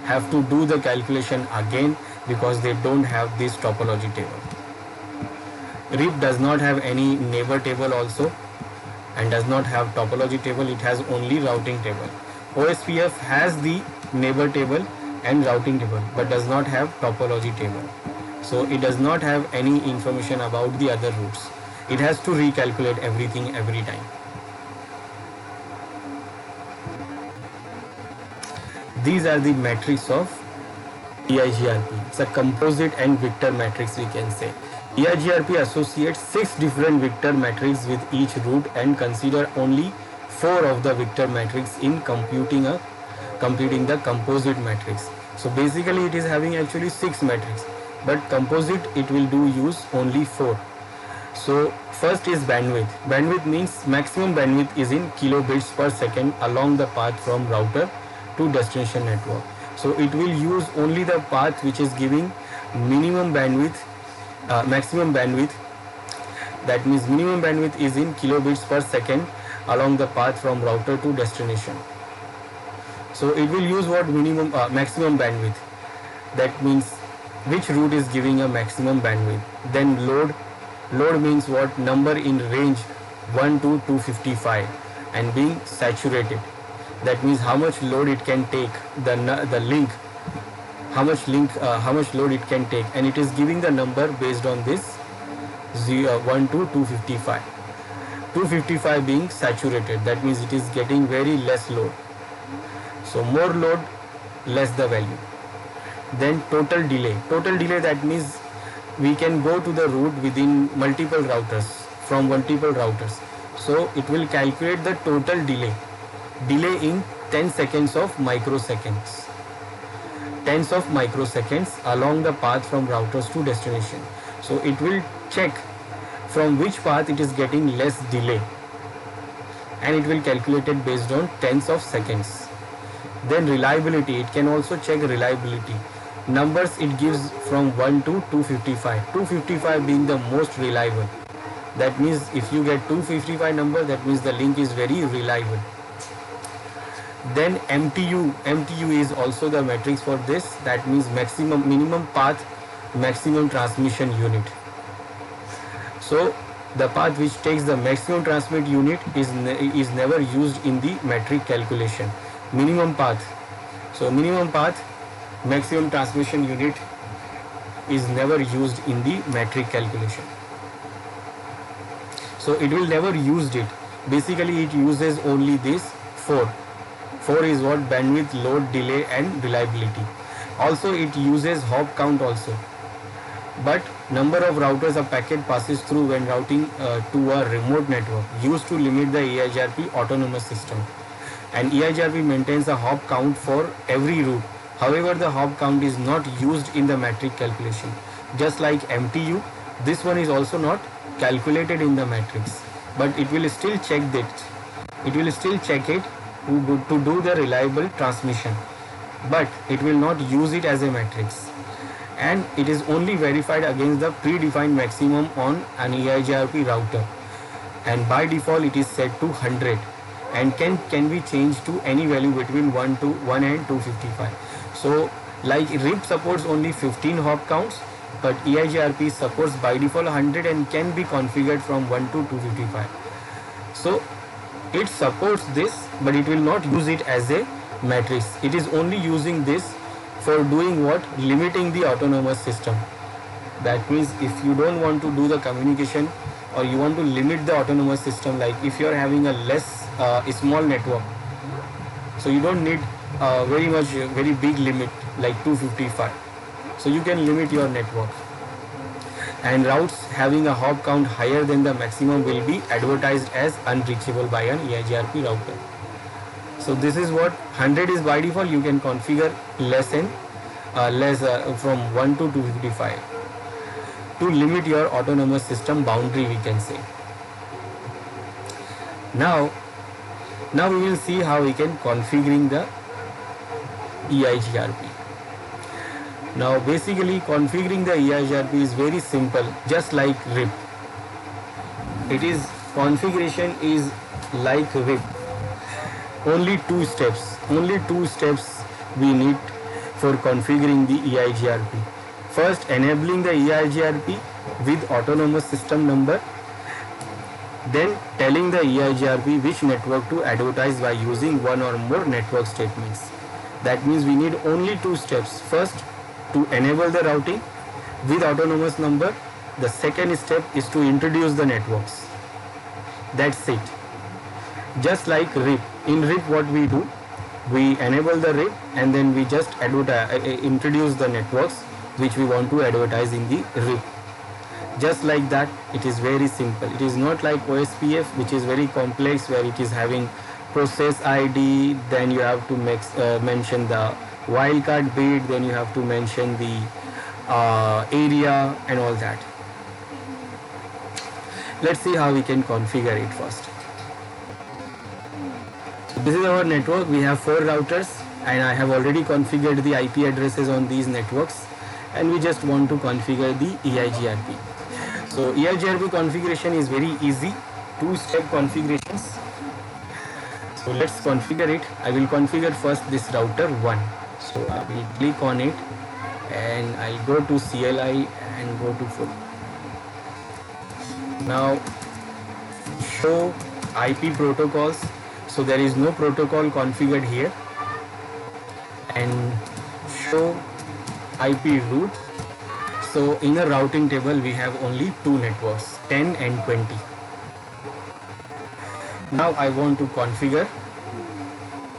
have to do the calculation again because they don't have this topology table. RIP does not have any neighbor table also, and does not have topology table. It has only routing table. OSPF has the neighbor table and routing table, but does not have topology table. So it does not have any information about the other routes. It has to recalculate everything every time. These are the metrics of EIGRP. It's a composite and vector matrix, we can say. EIGRP associates 6 different vector matrices with each route and consider only 4 of the vector matrix in computing the composite matrix. So basically it is having actually 6 matrices, but composite it will use only 4. So first is bandwidth. Bandwidth means maximum bandwidth is in kilobits per second along the path from router to destination network. So it will use only the path which is giving minimum bandwidth, maximum bandwidth. That means minimum bandwidth is in kilobits per second along the path from router to destination. So it will use what maximum bandwidth. That means which route is giving a maximum bandwidth. Then load. Load means what? Number in range 1 to 255 and being saturated. That means how much load it can take, the link, how much load it can take, and it is giving the number based on this 1 to 255. 255 being saturated, that means it is getting very less load. So more load, less the value. Then total delay. Total delay, that means we can go to the route within multiple routers, from multiple routers. So it will calculate the total delay in 10 seconds of microseconds. Tens of microseconds along the path from routers to destination. So it will check from which path it is getting less delay, and it will calculate it based on tens of seconds. Then reliability, it can also check reliability. Numbers it gives from 1 to 255. 255 being the most reliable. That means if you get 255 number, that means the link is very reliable. Then MTU is also the matrix for this. That means minimum path, maximum transmission unit. So the path which takes the maximum transmit unit is never used in the metric calculation. Minimum path. So minimum path, maximum transmission unit is never used in the metric calculation. So it will never use it. Basically it uses only this 4. 4 is what? Bandwidth, load, delay and reliability. Also it uses hop count also. But number of routers a packet passes through when routing to a remote network used to limit the EIGRP autonomous system. And EIGRP maintains a hop count for every route. However, the hop count is not used in the metric calculation. Just like MTU, this one is also not calculated in the matrix, but it will still check that. It will still check it to do the reliable transmission, but it will not use it as a matrix. And it is only verified against the predefined maximum on an EIGRP router. And by default, it is set to 100 and can be changed to any value between 1 and 255. So like RIP supports only 15 hop counts, but EIGRP supports by default 100 and can be configured from 1 to 255. So it supports this, but it will not use it as a matrix. It is only using this for doing what? Limiting the autonomous system. That means if you don't want to do the communication, or you want to limit the autonomous system, like if you are having a small network, so you don't need very big limit like 255. So you can limit your network. And routes having a hop count higher than the maximum will be advertised as unreachable by an EIGRP router. So this is what 100 is by default. You can configure less from 1 to 255 to limit your autonomous system boundary, we can say. Now we will see how we can configuring the EIGRP. Now basically configuring the EIGRP is very simple, just like RIP. Configuration is like RIP. Only two steps we need for configuring the EIGRP. First, enabling the EIGRP with autonomous system number. Then telling the EIGRP which network to advertise by using one or more network statements. That means we need only two steps. First, to enable the routing with autonomous number. The second step is to introduce the networks. That's it. Just like RIP. In RIP what we do? We enable the RIP and then we just introduce the networks which we want to advertise in the RIP. Just like that, it is very simple. It is not like OSPF, which is very complex, where it is having process ID, then you have to mention the wildcard bit, then you have to mention the area and all that. Let's see how we can configure it first. So this is our network. We have 4 routers and I have already configured the IP addresses on these networks, and we just want to configure the EIGRP. So EIGRP configuration is very easy, 2-step configurations. So let's configure it. I will configure first this router 1. So I will click on it and I'll go to CLI and go to full. Now show IP protocols. So there is no protocol configured here. And show IP route. So in the routing table we have only 2 networks, 10 and 20. Now I want to configure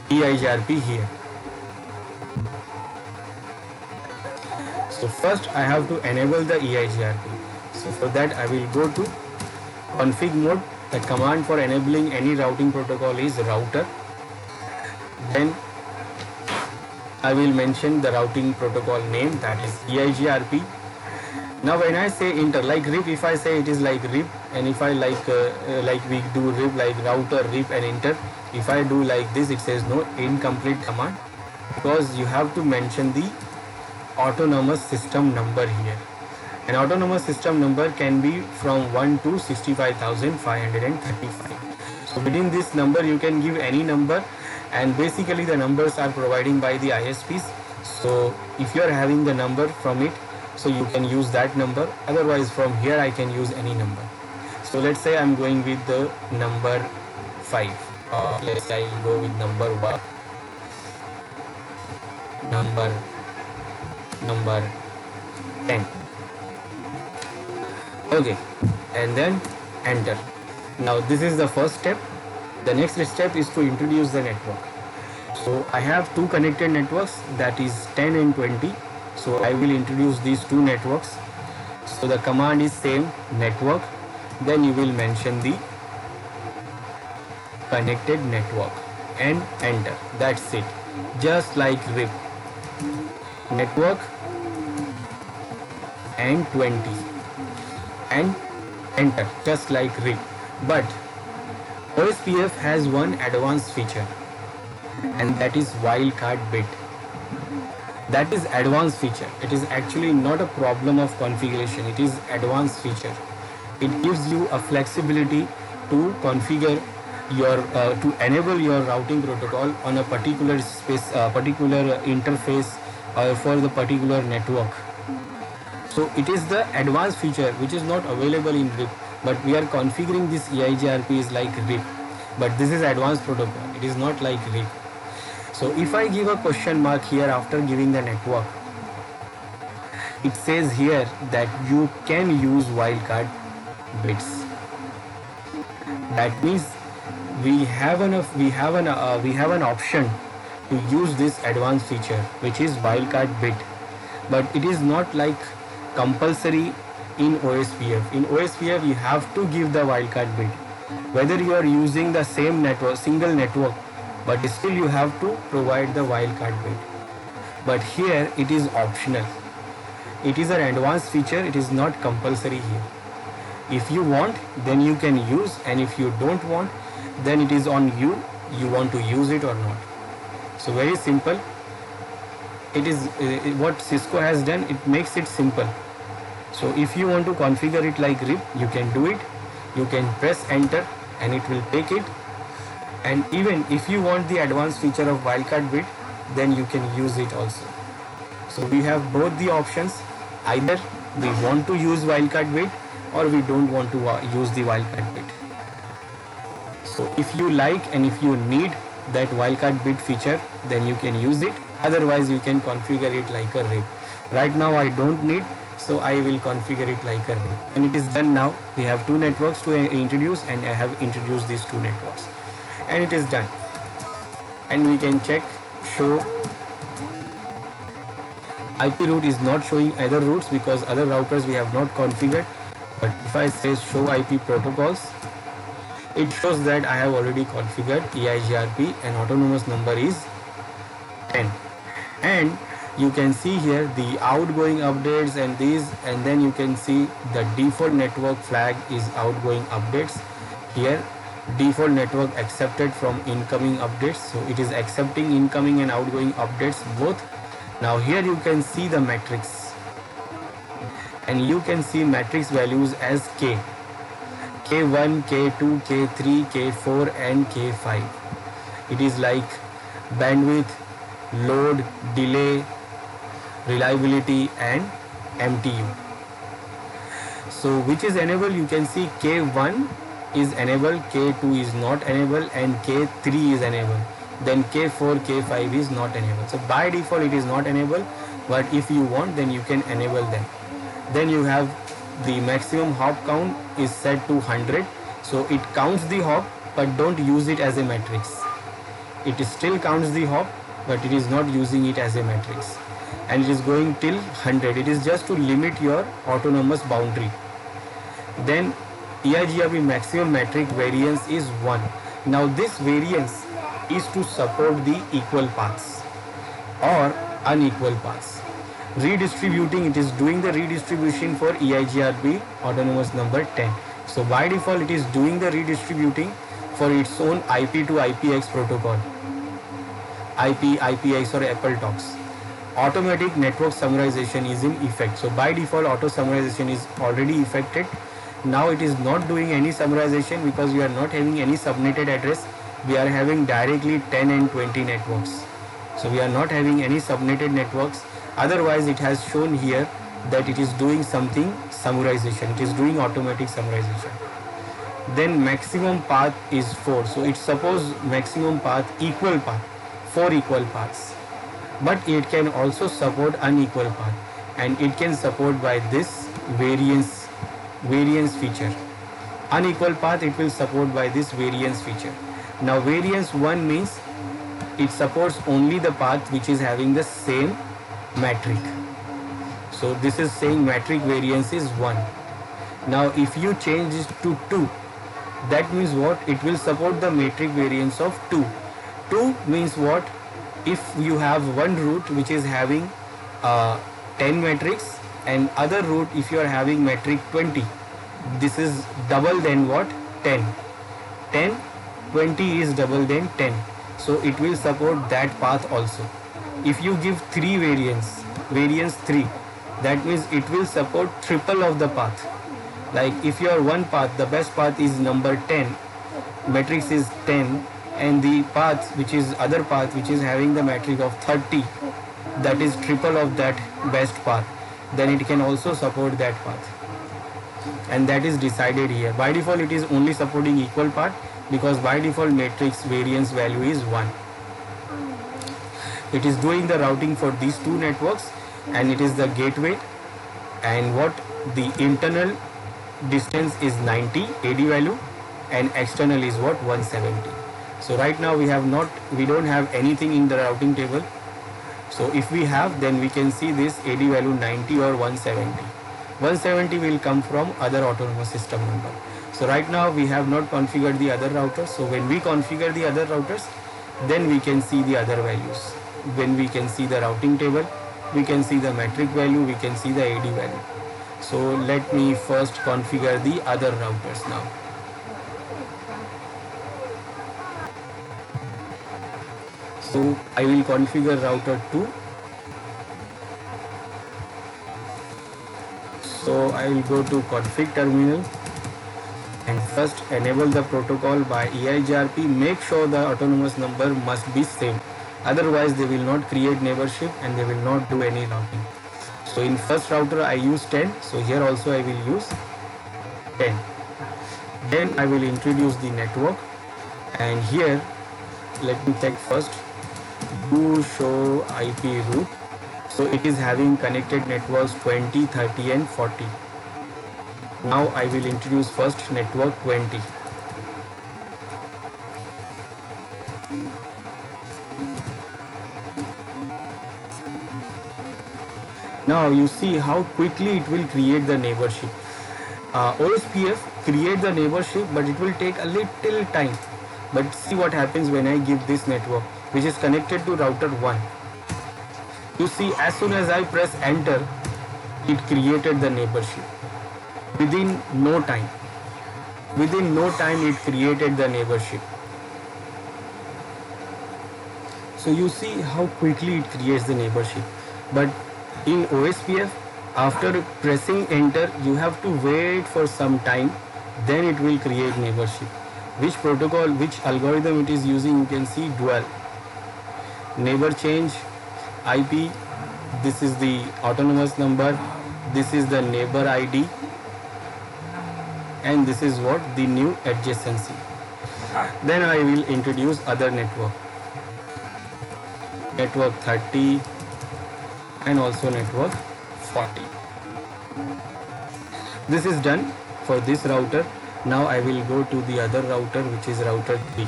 EIGRP here. So first I have to enable the EIGRP. So for that I will go to config mode. The command for enabling any routing protocol is router. Then I will mention the routing protocol name, that is EIGRP. Now when I say enter, like RIP, if I say it is like RIP, and if I like we do RIP like router RIP and enter, if I do like this, it says no, incomplete command, because you have to mention the autonomous system number here. An autonomous system number can be from 1 to 65,535. So within this number you can give any number, and basically the numbers are provided by the ISPs. So if you are having the number from it, so you can use that number. Otherwise from here I can use any number. So let's say I'm going with the number 5. Let's say I'll go with number 1. Number 10. Okay, and then enter. Now this is the first step. The next step is to introduce the network. So I have 2 connected networks, that is 10 and 20. So I will introduce these 2 networks. So the command is same, network. Then you will mention the connected network and enter. That's it. Just like RIP. Network and 20 and enter, just like RIP. But OSPF has one advanced feature, and that is wildcard bit. That is advanced feature. It is actually not a problem of configuration. It is advanced feature. It gives you a flexibility to configure your to enable your routing protocol on a particular space, particular interface, or for the particular network. So it is the advanced feature which is not available in RIP, but we are configuring this EIGRP is like RIP, but this is advanced protocol. It is not like RIP. So if I give a question mark here after giving the network, it says here that you can use wildcard bits. That means we have an option to use this advanced feature, which is wildcard bit, but it is not like compulsory in OSPF. In OSPF you have to give the wildcard bit, whether you are using the same network, single network, but still you have to provide the wildcard bit. But here it is optional. It is an advanced feature. It is not compulsory here. If you want, then you can use, and if you don't want, then it is on you. You want to use it or not. So very simple. It is what Cisco has done. It makes it simple. So if you want to configure it like RIP, you can do it. You can press enter and it will take it. And even if you want the advanced feature of wildcard bit, then you can use it also. So we have both the options. Either we want to use wildcard bit or we don't want to use the wildcard bit. So if you like and if you need that wildcard bit feature, then you can use it. Otherwise you can configure it like a RIP. Right now I don't need, so I will configure it like a RIP. And it is done now. We have 2 networks to introduce, and I have introduced these 2 networks. And it is done. And we can check, show IP route is not showing other routes because other routers we have not configured. But if I say show IP protocols, it shows that I have already configured EIGRP and autonomous number is 10. And You can see here the outgoing updates and these, and then you can see the default network flag is outgoing updates. Here default network accepted from incoming updates, so it is accepting incoming and outgoing updates both. Now here you can see the matrix, and you can see matrix values as K1, K2, K3, K4 and K5. It is like bandwidth, load, delay, reliability and MTU. So which is enabled? You can see K1 is enabled, K2 is not enabled and K3 is enabled. Then K4, K5 is not enabled. So by default it is not enabled, but if you want then you can enable them. Then you have the maximum hop count is set to 100. So it counts the hop but don't use it as a matrix. It still counts the hop but it is not using it as a matrix, and it is going till 100. It is just to limit your autonomous boundary. Then EIGRP maximum metric variance is 1. Now this variance is to support the equal paths or unequal paths. Redistributing, it is doing the redistribution for EIGRP autonomous number 10. So by default it is doing the redistributing for its own IP to IPX protocol, IP, IPX or Apple talks. Automatic network summarization is in effect. So by default auto summarization is already effected. Now it is not doing any summarization because we are not having any subnetted address. We are having directly 10 and 20 networks. So we are not having any subnetted networks. Otherwise it has shown here that it is doing something summarization. It is doing automatic summarization. Then maximum path is 4. So it suppose maximum path equal path, 4 equal paths. But it can also support unequal path, and it can support by this variance feature. Unequal path it will support by this variance feature. Now variance 1 means it supports only the path which is having the same metric. So this is saying metric variance is 1. Now if you change it to 2, that means what? It will support the metric variance of 2. 2 means what? If you have one route which is having 10 metrics and other route if you are having metric 20, this is double than what? 10. 10, 20 is double than 10. So it will support that path also. If you give 3 variance 3, that means it will support triple of the path. Like if your one path, the best path is number 10, matrix is 10, and the path which is other path which is having the metric of 30, that is triple of that best path, then it can also support that path, and that is decided here. By default it is only supporting equal path because by default matrix variance value is 1. It is doing the routing for these two networks, and it is the gateway, and what the internal distance is 90 AD value and external is what? 170. So right now we don't have anything in the routing table. So if we have, then we can see this AD value 90 or 170. 170 will come from other autonomous system number. So right now we have not configured the other routers. So when we configure the other routers, then we can see the other values. When we can see the routing table, we can see the metric value, we can see the AD value. So let me first configure the other routers now. So I will configure router 2. So I will go to config terminal and first enable the protocol by EIGRP. Make sure the autonomous number must be same. Otherwise they will not create neighborship and they will not do any routing. So in first router I use 10. So here also I will use 10. Then I will introduce the network, and here let me check first. Do show IP route. So it is having connected networks 20, 30 and 40. Now I will introduce first network 20. Now you see how quickly it will create the neighborship. OSPF create the neighborship, but it will take a little time. But see what happens when I give this network, which is connected to router 1. You see, as soon as I press enter, it created the neighborship. Within no time. Within no time it created the neighborship. So you see how quickly it creates the neighborship. But in OSPF, after pressing enter, you have to wait for some time, then it will create neighborship. Which protocol, which algorithm it is using, you can see dual. Neighbor change, IP, this is the autonomous number, this is the neighbor ID, and this is what the new adjacency. Then I will introduce other network. Network 30 and also network 40. This is done for this router. Now I will go to the other router, which is router 3.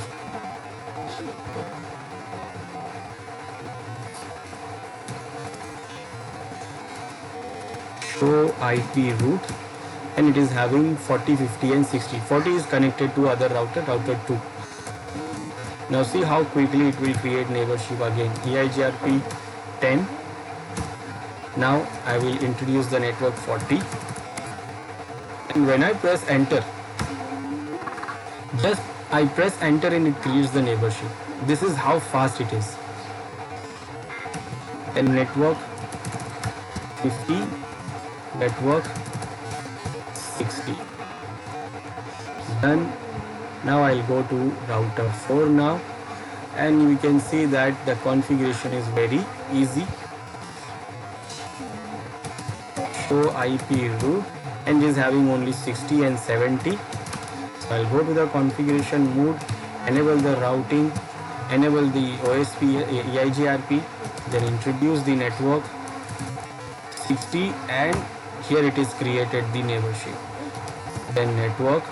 Show IP route, and it is having 40, 50 and 60. 40 is connected to other router, router 2. Now see how quickly it will create neighborship again. EIGRP 10. Now I will introduce the network 40. And when I press enter, just I press enter and it creates the neighborship. This is how fast it is. And network 50, network 60. Done. Now I'll go to router 4 now, and we can see that the configuration is very easy. Show IP route, and is having only 60 and 70. So I'll go to the configuration mode, enable the routing, enable the OSP EIGRP, then introduce the network 60, and here it is created the neighborship. Then network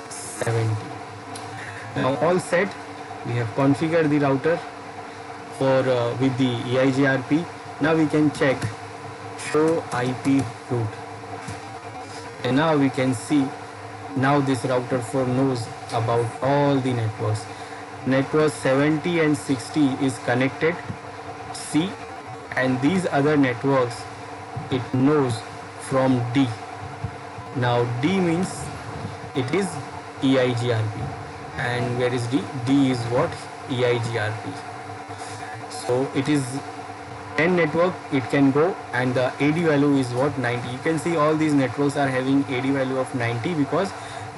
70. Now all set. We have configured the router for with the EIGRP. Now we can check show IP route, and now we can see now this router 4 knows about all the networks. Network 70 and 60 is connected C, and these other networks it knows from D. Now D means it is EIGRP, and where is D? D is what? EIGRP. So it is 10 network it can go, and the AD value is what? 90. You can see all these networks are having AD value of 90 because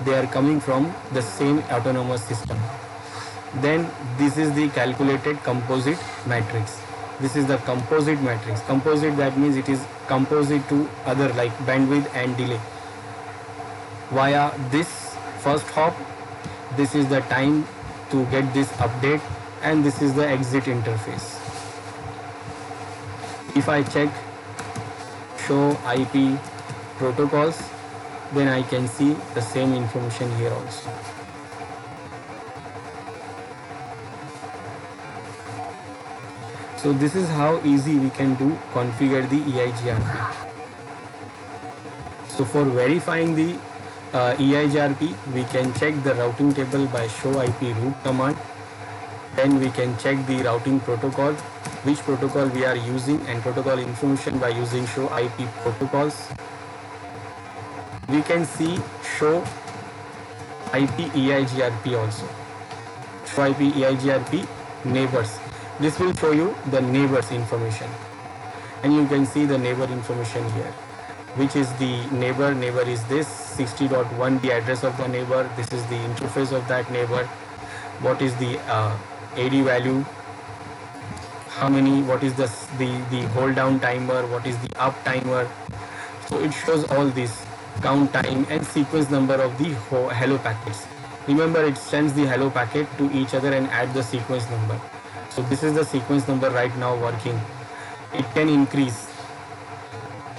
they are coming from the same autonomous system. Then this is the calculated composite matrix. This is the composite matrix. Composite, that means it is composite to other like bandwidth and delay. Via this first hop, this is the time to get this update, and this is the exit interface. If I check show IP protocols, then I can see the same information here also. So this is how easy we can do configure the EIGRP. So for verifying the EIGRP, we can check the routing table by show IP route command. Then we can check the routing protocol, which protocol we are using, and protocol information by using show IP protocols. We can see show IP EIGRP also. Show IP EIGRP neighbors. This will show you the neighbors information, and you can see the neighbor information here. Which is the neighbor? Neighbor is this 60.1, the address of the neighbor. This is the interface of that neighbor. What is the AD value? How many? What is the hold down timer? What is the up timer? So it shows all this count time and sequence number of the hello packets. Remember, it sends the hello packet to each other and add the sequence number. So this is the sequence number right now working. It can increase.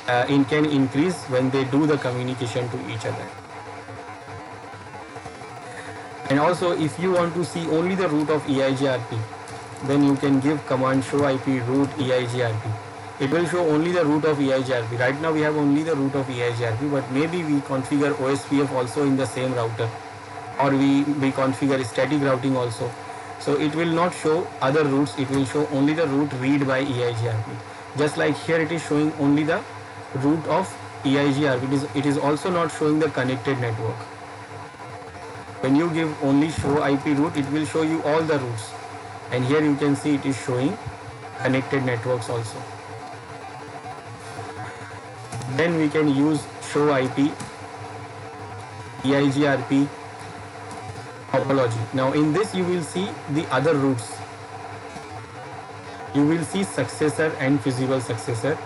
It can increase when they do the communication to each other. And also, if you want to see only the route of EIGRP, then you can give command show IP route EIGRP. It will show only the route of EIGRP. Right now we have only the route of EIGRP, but maybe we configure OSPF also in the same router, or we configure static routing also. So it will not show other routes, it will show only the route read by EIGRP. Just like here it is showing only the route of EIGRP. It is also not showing the connected network. When you give only show IP route, it will show you all the routes. And here you can see it is showing connected networks also. Then we can use show IP, EIGRP topology. Now in this you will see the other routes. You will see successor and feasible successor,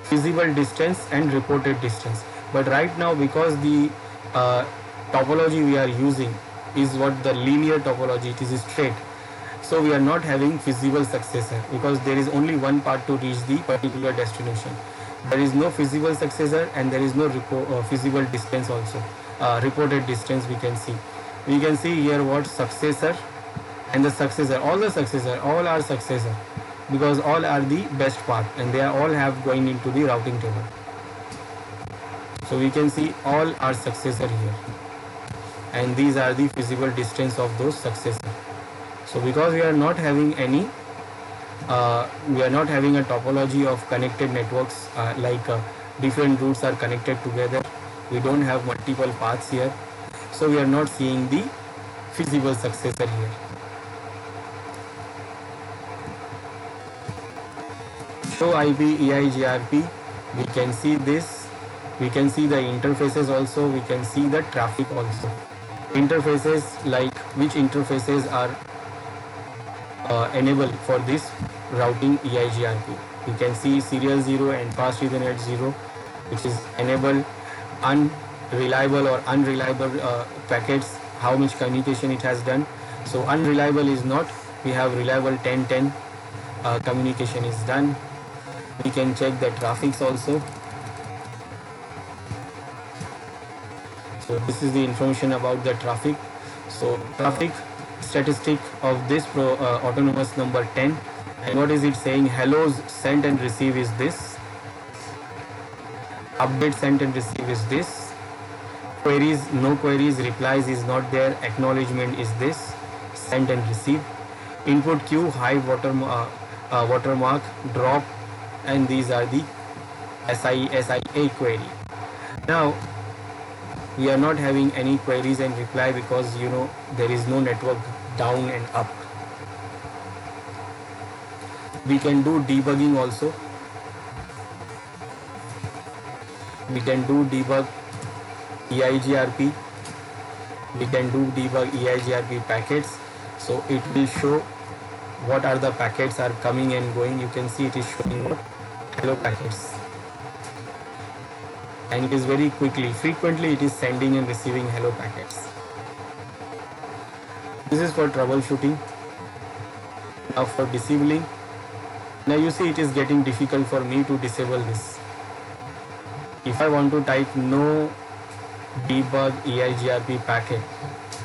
feasible distance and reported distance. But right now, because the topology we are using is what the linear topology, it is straight. So we are not having feasible successor because there is only one path to reach the particular destination. There is no feasible successor and there is no feasible distance also. Reported distance we can see. We can see here what successor and the successor, all are successor because all are the best path and they are all have going into the routing table. So we can see all are successor here and these are the feasible distance of those successor. So because we are not having any we are not having a topology of connected networks different routes are connected together, we don't have multiple paths here, so we are not seeing the feasible successor here. Show IP EIGRP, we can see this, we can see the interfaces also, we can see the traffic also. Interfaces, like which interfaces are enabled for this routing EIGRP. You can see serial 0 and fast Ethernet 0, which is enable unreliable or unreliable packets, how much communication it has done. So unreliable is not, we have reliable 10-10 communication is done. We can check the traffics also. So this is the information about the traffic. So traffic statistic of this autonomous number 10, and what is it saying? Hellos sent and receive is this, update sent and receive is this, queries, no queries, replies is not there, acknowledgement is this, sent and receive, input queue, high watermark, drop, and these are the SIA query. Now we are not having any queries and reply because there is no network down and up. We can do debugging also. We can do debug EIGRP. We can do debug EIGRP packets. So it will show what are the packets are coming and going. You can see it is showing what hello packets. And it is very frequently it is sending and receiving hello packets. This is for troubleshooting. Now for disabling, now you see it is getting difficult for me to disable this. If I want to type no debug EIGRP packet,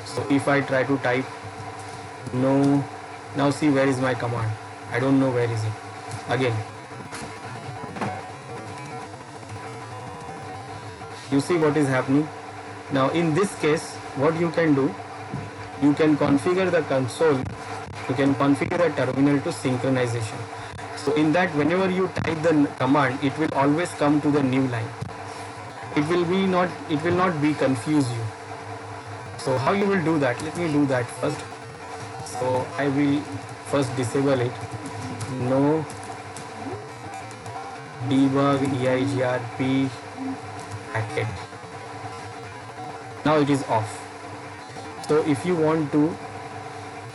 so if I try to type no, now see where is my command, I don't know where is it. Again, you see what is happening. Now in this case, what you can do, you can configure the console, you can configure the terminal to synchronization. So in that, whenever you type the command, it will always come to the new line. It will not be confuse you. So how you will do that? Let me do that first. So I will first disable it. No debug EIGRP packet. Now it is off. So if you want to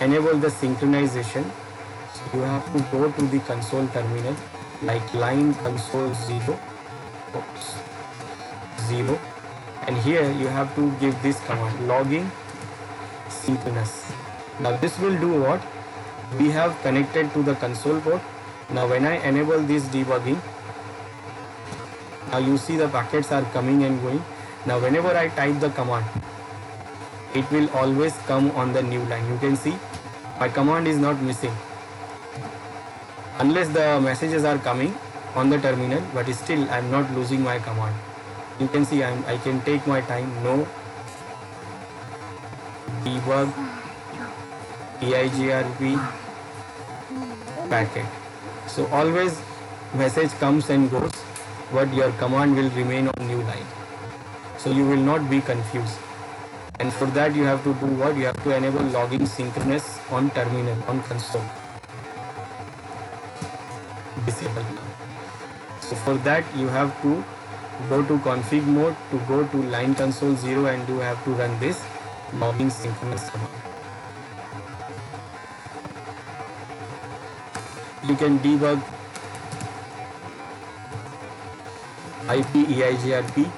enable the synchronization, you have to go to the console terminal, like line console 0, and here you have to give this command, logging synchronous. Now this will do what? We have connected to the console port. Now when I enable this debugging, now you see the packets are coming and going. Now whenever I type the command, it will always come on the new line. You can see my command is not missing unless the messages are coming on the terminal, but still I am not losing my command. You can see I can take my time. No debug EIGRP packet. So always message comes and goes, but your command will remain on new line. So you will not be confused. And for that you have to do what? You have to enable logging synchronous on terminal, on console. Disable now. So for that you have to go to config mode, to go to line console 0, and you have to run this logging synchronous command. You can debug IP EIGRP.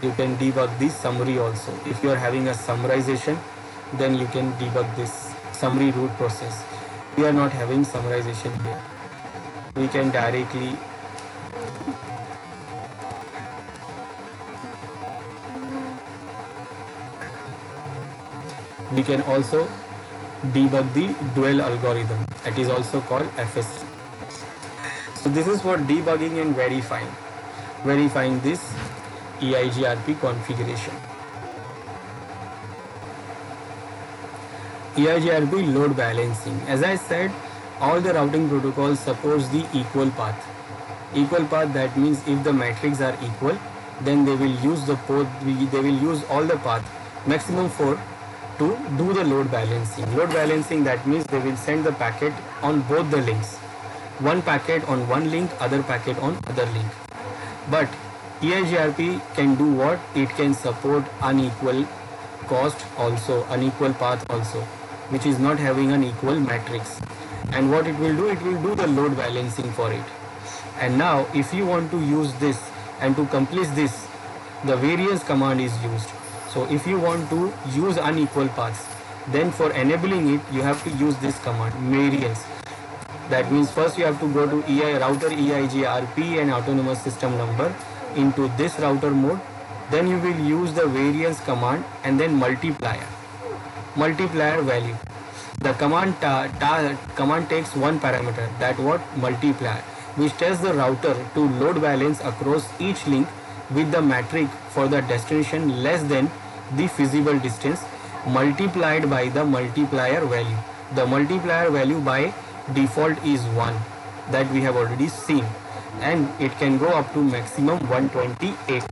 You can debug this summary also. If you are having a summarization, then you can debug this summary root process. We are not having summarization here. We can directly also debug the dual algorithm. That is also called FSC. So this is for debugging and verifying this EIGRP configuration. EIGRP load balancing. As I said, all the routing protocols supports the equal path. Equal path, that means if the matrix are equal, then they will use all the path, maximum 4, to do the load balancing. Load balancing, that means they will send the packet on both the links. One packet on one link, other packet on other link. But EIGRP can do what? It can support unequal cost also, unequal path also, which is not having an equal matrix. And what it will do? It will do the load balancing for it. And now if you want to use this and to complete this, the variance command is used. So if you want to use unequal paths, then for enabling it you have to use this command, variance. That means first you have to go to router EIGRP and autonomous system number into this router mode. Then you will use the variance command and then multiplier value. The command takes one parameter, that what? Multiplier, which tells the router to load balance across each link with the metric for the destination less than the feasible distance multiplied by the multiplier value. The multiplier value by default is 1, that we have already seen, and it can go up to maximum 128.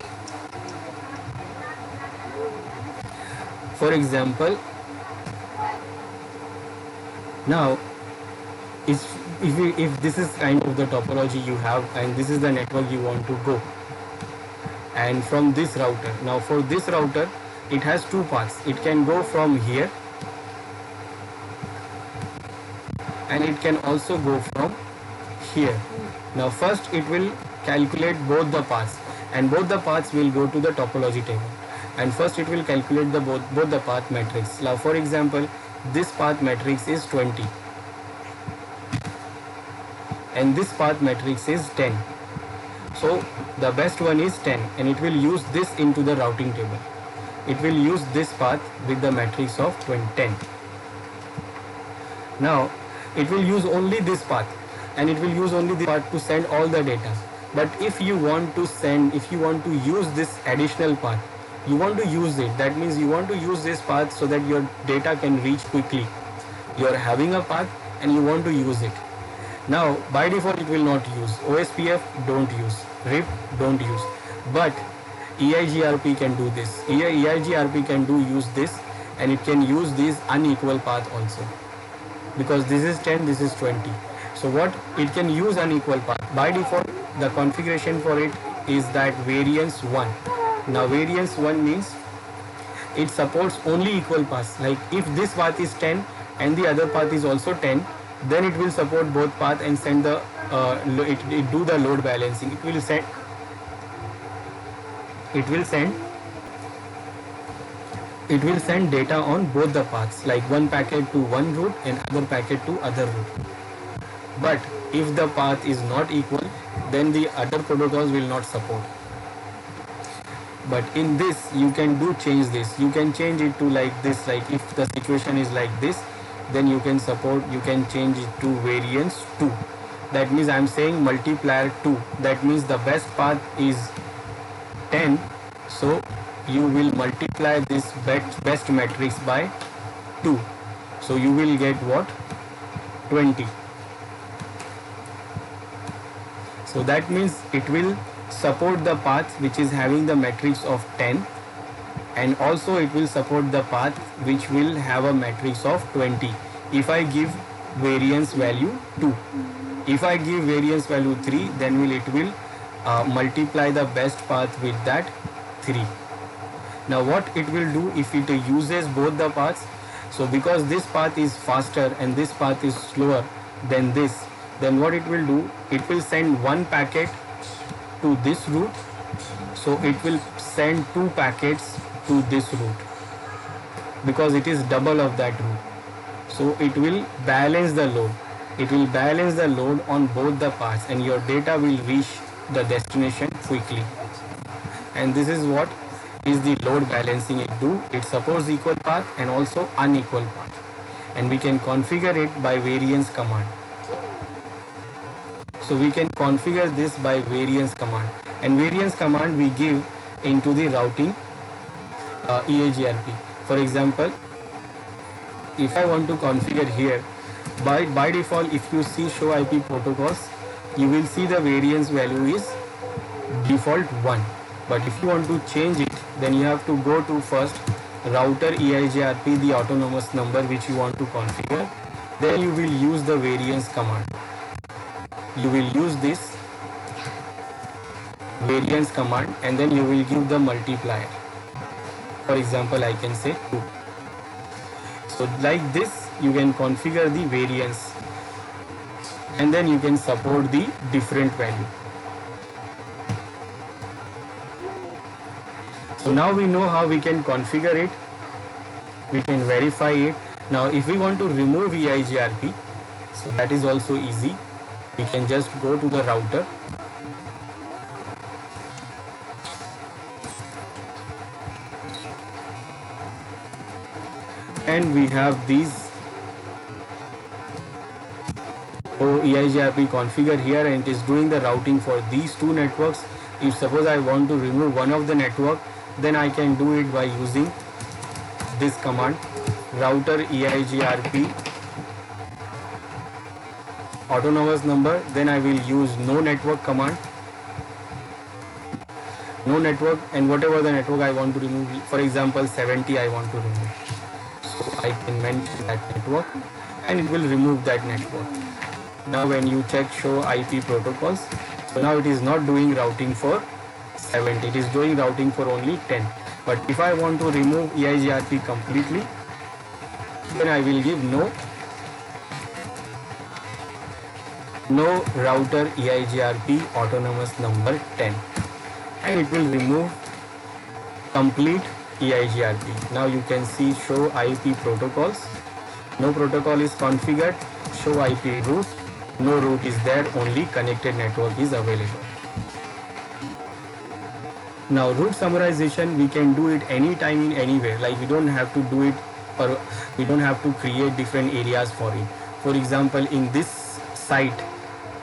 For example, now if this is kind of the topology you have and this is the network you want to go, and from this router, now for this router it has two paths. It can go from here and it can also go from here. Now first it will calculate both the paths, and both the paths will go to the topology table, and first it will calculate the both the path matrix. Now for example, this path matrix is 20 and this path matrix is 10. So the best one is 10, and it will use this into the routing table. It will use this path with the matrix of 10. Now it will use only this path, and it will use only this path to send all the data. But if you want to use this additional path, you want to use it, that means you want to use this path so that your data can reach quickly. You are having a path and you want to use it. Now by default it will not use, OSPF don't use, RIP don't use, but EIGRP can do this. EIGRP can use this, and it can use this unequal path also, because this is 10, this is 20. So what it can use unequal path. By default the configuration for it is that variance 1. Now variance 1 means it supports only equal paths. Like if this path is 10 and the other path is also 10, then it will support both paths and send the it do the load balancing. It will send data on both the paths, like one packet to one route and other packet to other route. But if the path is not equal, then the other protocols will not support. But in this you can change this. You can change it to like this, like if the situation is like this, then you can change it to variance 2. That means I am saying multiplier 2. That means the best path is 10. So you will multiply this best matrix by 2. So you will get what? 20. So that means it will support the path which is having the matrix of 10, and also it will support the path which will have a matrix of 20 if I give variance value 2. If I give variance value 3, then it will multiply the best path with that 3. Now what it will do if it uses both the paths? So because this path is faster and this path is slower than this, then what it will do, it will send one packet to this route, so it will send 2 packets to this route because it is double of that route. So it will balance the load. It will balance the load on both the paths, and your data will reach the destination quickly. And this is what is the load balancing it do. It supports equal path and also unequal path, and we can configure it by variance command. So we can configure this by variance command, and variance command we give into the routing EIGRP. For example, if I want to configure here, by default, if you see show IP protocols, you will see the variance value is default 1. But if you want to change it, then you have to go to first router EIGRP, the autonomous number which you want to configure. Then you will use the variance command. You will use this variance command, and then you will give the multiplier. For example, I can say 2. So like this you can configure the variance, and then you can support the different value. So now we know how we can configure it, we can verify it. Now if we want to remove EIGRP, so that is also easy. We can just go to the router, and we have these EIGRP configure here, and it is doing the routing for these 2 networks. If suppose I want to remove one of the network, then I can do it by using this command, router EIGRP autonomous number. Then I will use no network command, no network, and whatever the network I want to remove, for example 70 I want to remove, so I can mention that network and it will remove that network. Now when you check show IP protocols, so now it is not doing routing for 70, it is doing routing for only 10. But if I want to remove EIGRP completely, then I will give no router EIGRP autonomous number 10, and it will remove complete EIGRP. Now you can see show IP protocols, no protocol is configured, show IP route, no route is there, only connected network is available. Now route summarization, we can do it anytime in anywhere, like we don't have to do it, or we don't have to create different areas for it. For example, in this site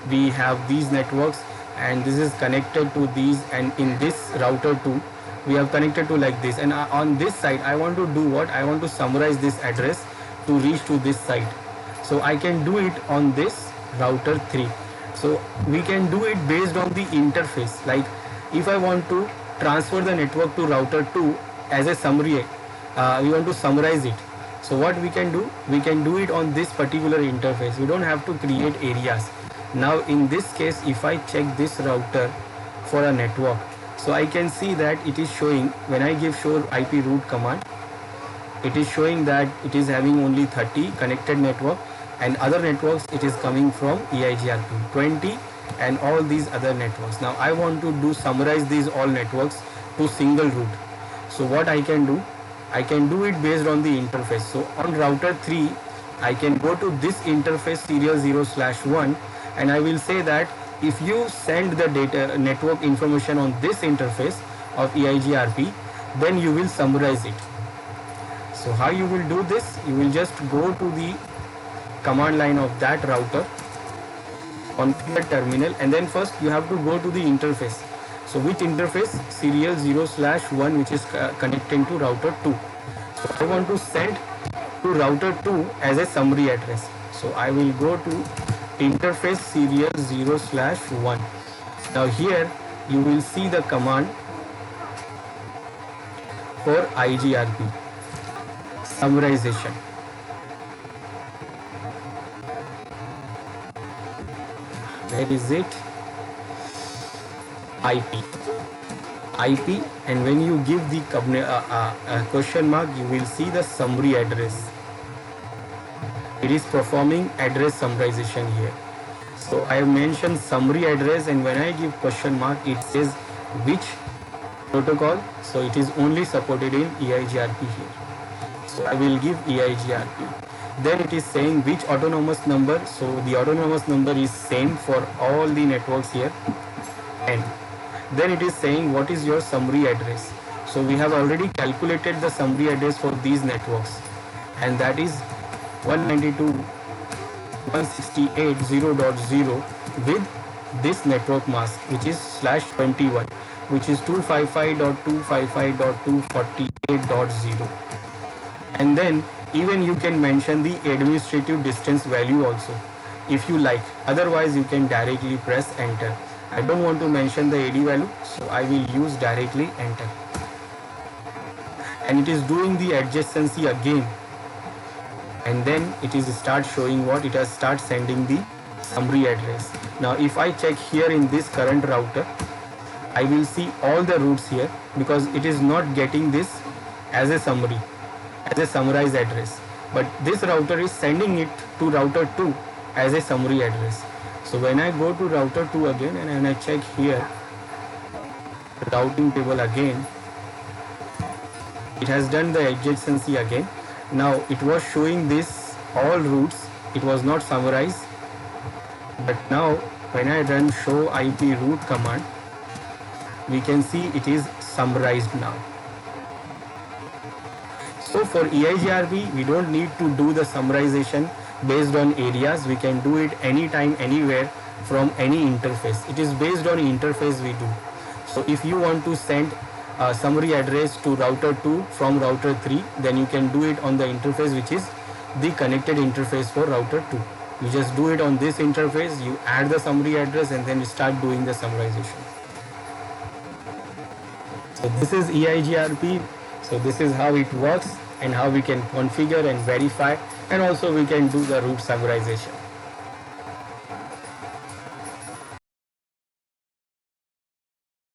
we have these networks, and this is connected to these, and in this router 2 we have connected to like this, and on this side I want to do what? I want to summarize this address to reach to this site. So I can do it on this router 3. So we can do it based on the interface. Like if I want to transfer the network to router 2 as a summary, we want to summarize it. So what we can do? We can do it on this particular interface. We don't have to create areas. Now in this case, if I check this router for a network, so I can see that it is showing, when I give show IP route command, it is showing that it is having only 30 connected network, and other networks it is coming from EIGRP 20 and all these other networks. Now I want to summarize these all networks to single route. So what I can do? I can do it based on the interface. So on router 3 I can go to this interface serial 0/1, and I will say that if you send the data network information on this interface of EIGRP, then you will summarize it. So how you will do this? You will just go to the command line of that router on the terminal, and then first you have to go to the interface. So which interface? Serial 0/1, which is connecting to router 2. So I want to send to router 2 as a summary address. So I will go to interface serial 0/1. Now here you will see the command for IGRP summarization. Where is it? IP, and when you give the question mark, you will see the summary address. It is performing address summarization here. So I have mentioned summary address, and when I give question mark, it says which protocol. So it is only supported in EIGRP here. So I will give EIGRP. Then it is saying which autonomous number. So the autonomous number is same for all the networks here. And then it is saying what is your summary address. So we have already calculated the summary address for these networks, and that is 192.168.0.0 with this network mask, which is /21, which is 255.255.248.0. And then even you can mention the administrative distance value also if you like. Otherwise you can directly press enter. I don't want to mention the AD value, so I will use directly enter. And it is doing the adjacency again, and then it is start showing what it has start sending the summary address. Now if I check here in this current router, I will see all the routes here because it is not getting this as a summary, as a summarized address, but this router is sending it to router 2 as a summary address. So when I go to router 2 again and when I check here routing table again, it has done the adjacency again. Now it was showing this all routes, it was not summarized, but now when I run show IP route command, we can see it is summarized now. So for EIGRP, we don't need to do the summarization based on areas. We can do it anytime, anywhere, from any interface. It is based on interface we do. So if you want to send a summary address to router 2 from router 3, then you can do it on the interface which is the connected interface for router 2. You just do it on this interface, you add the summary address, and then you start doing the summarization. So this is EIGRP. So this is how it works and how we can configure and verify, and also we can do the route summarization.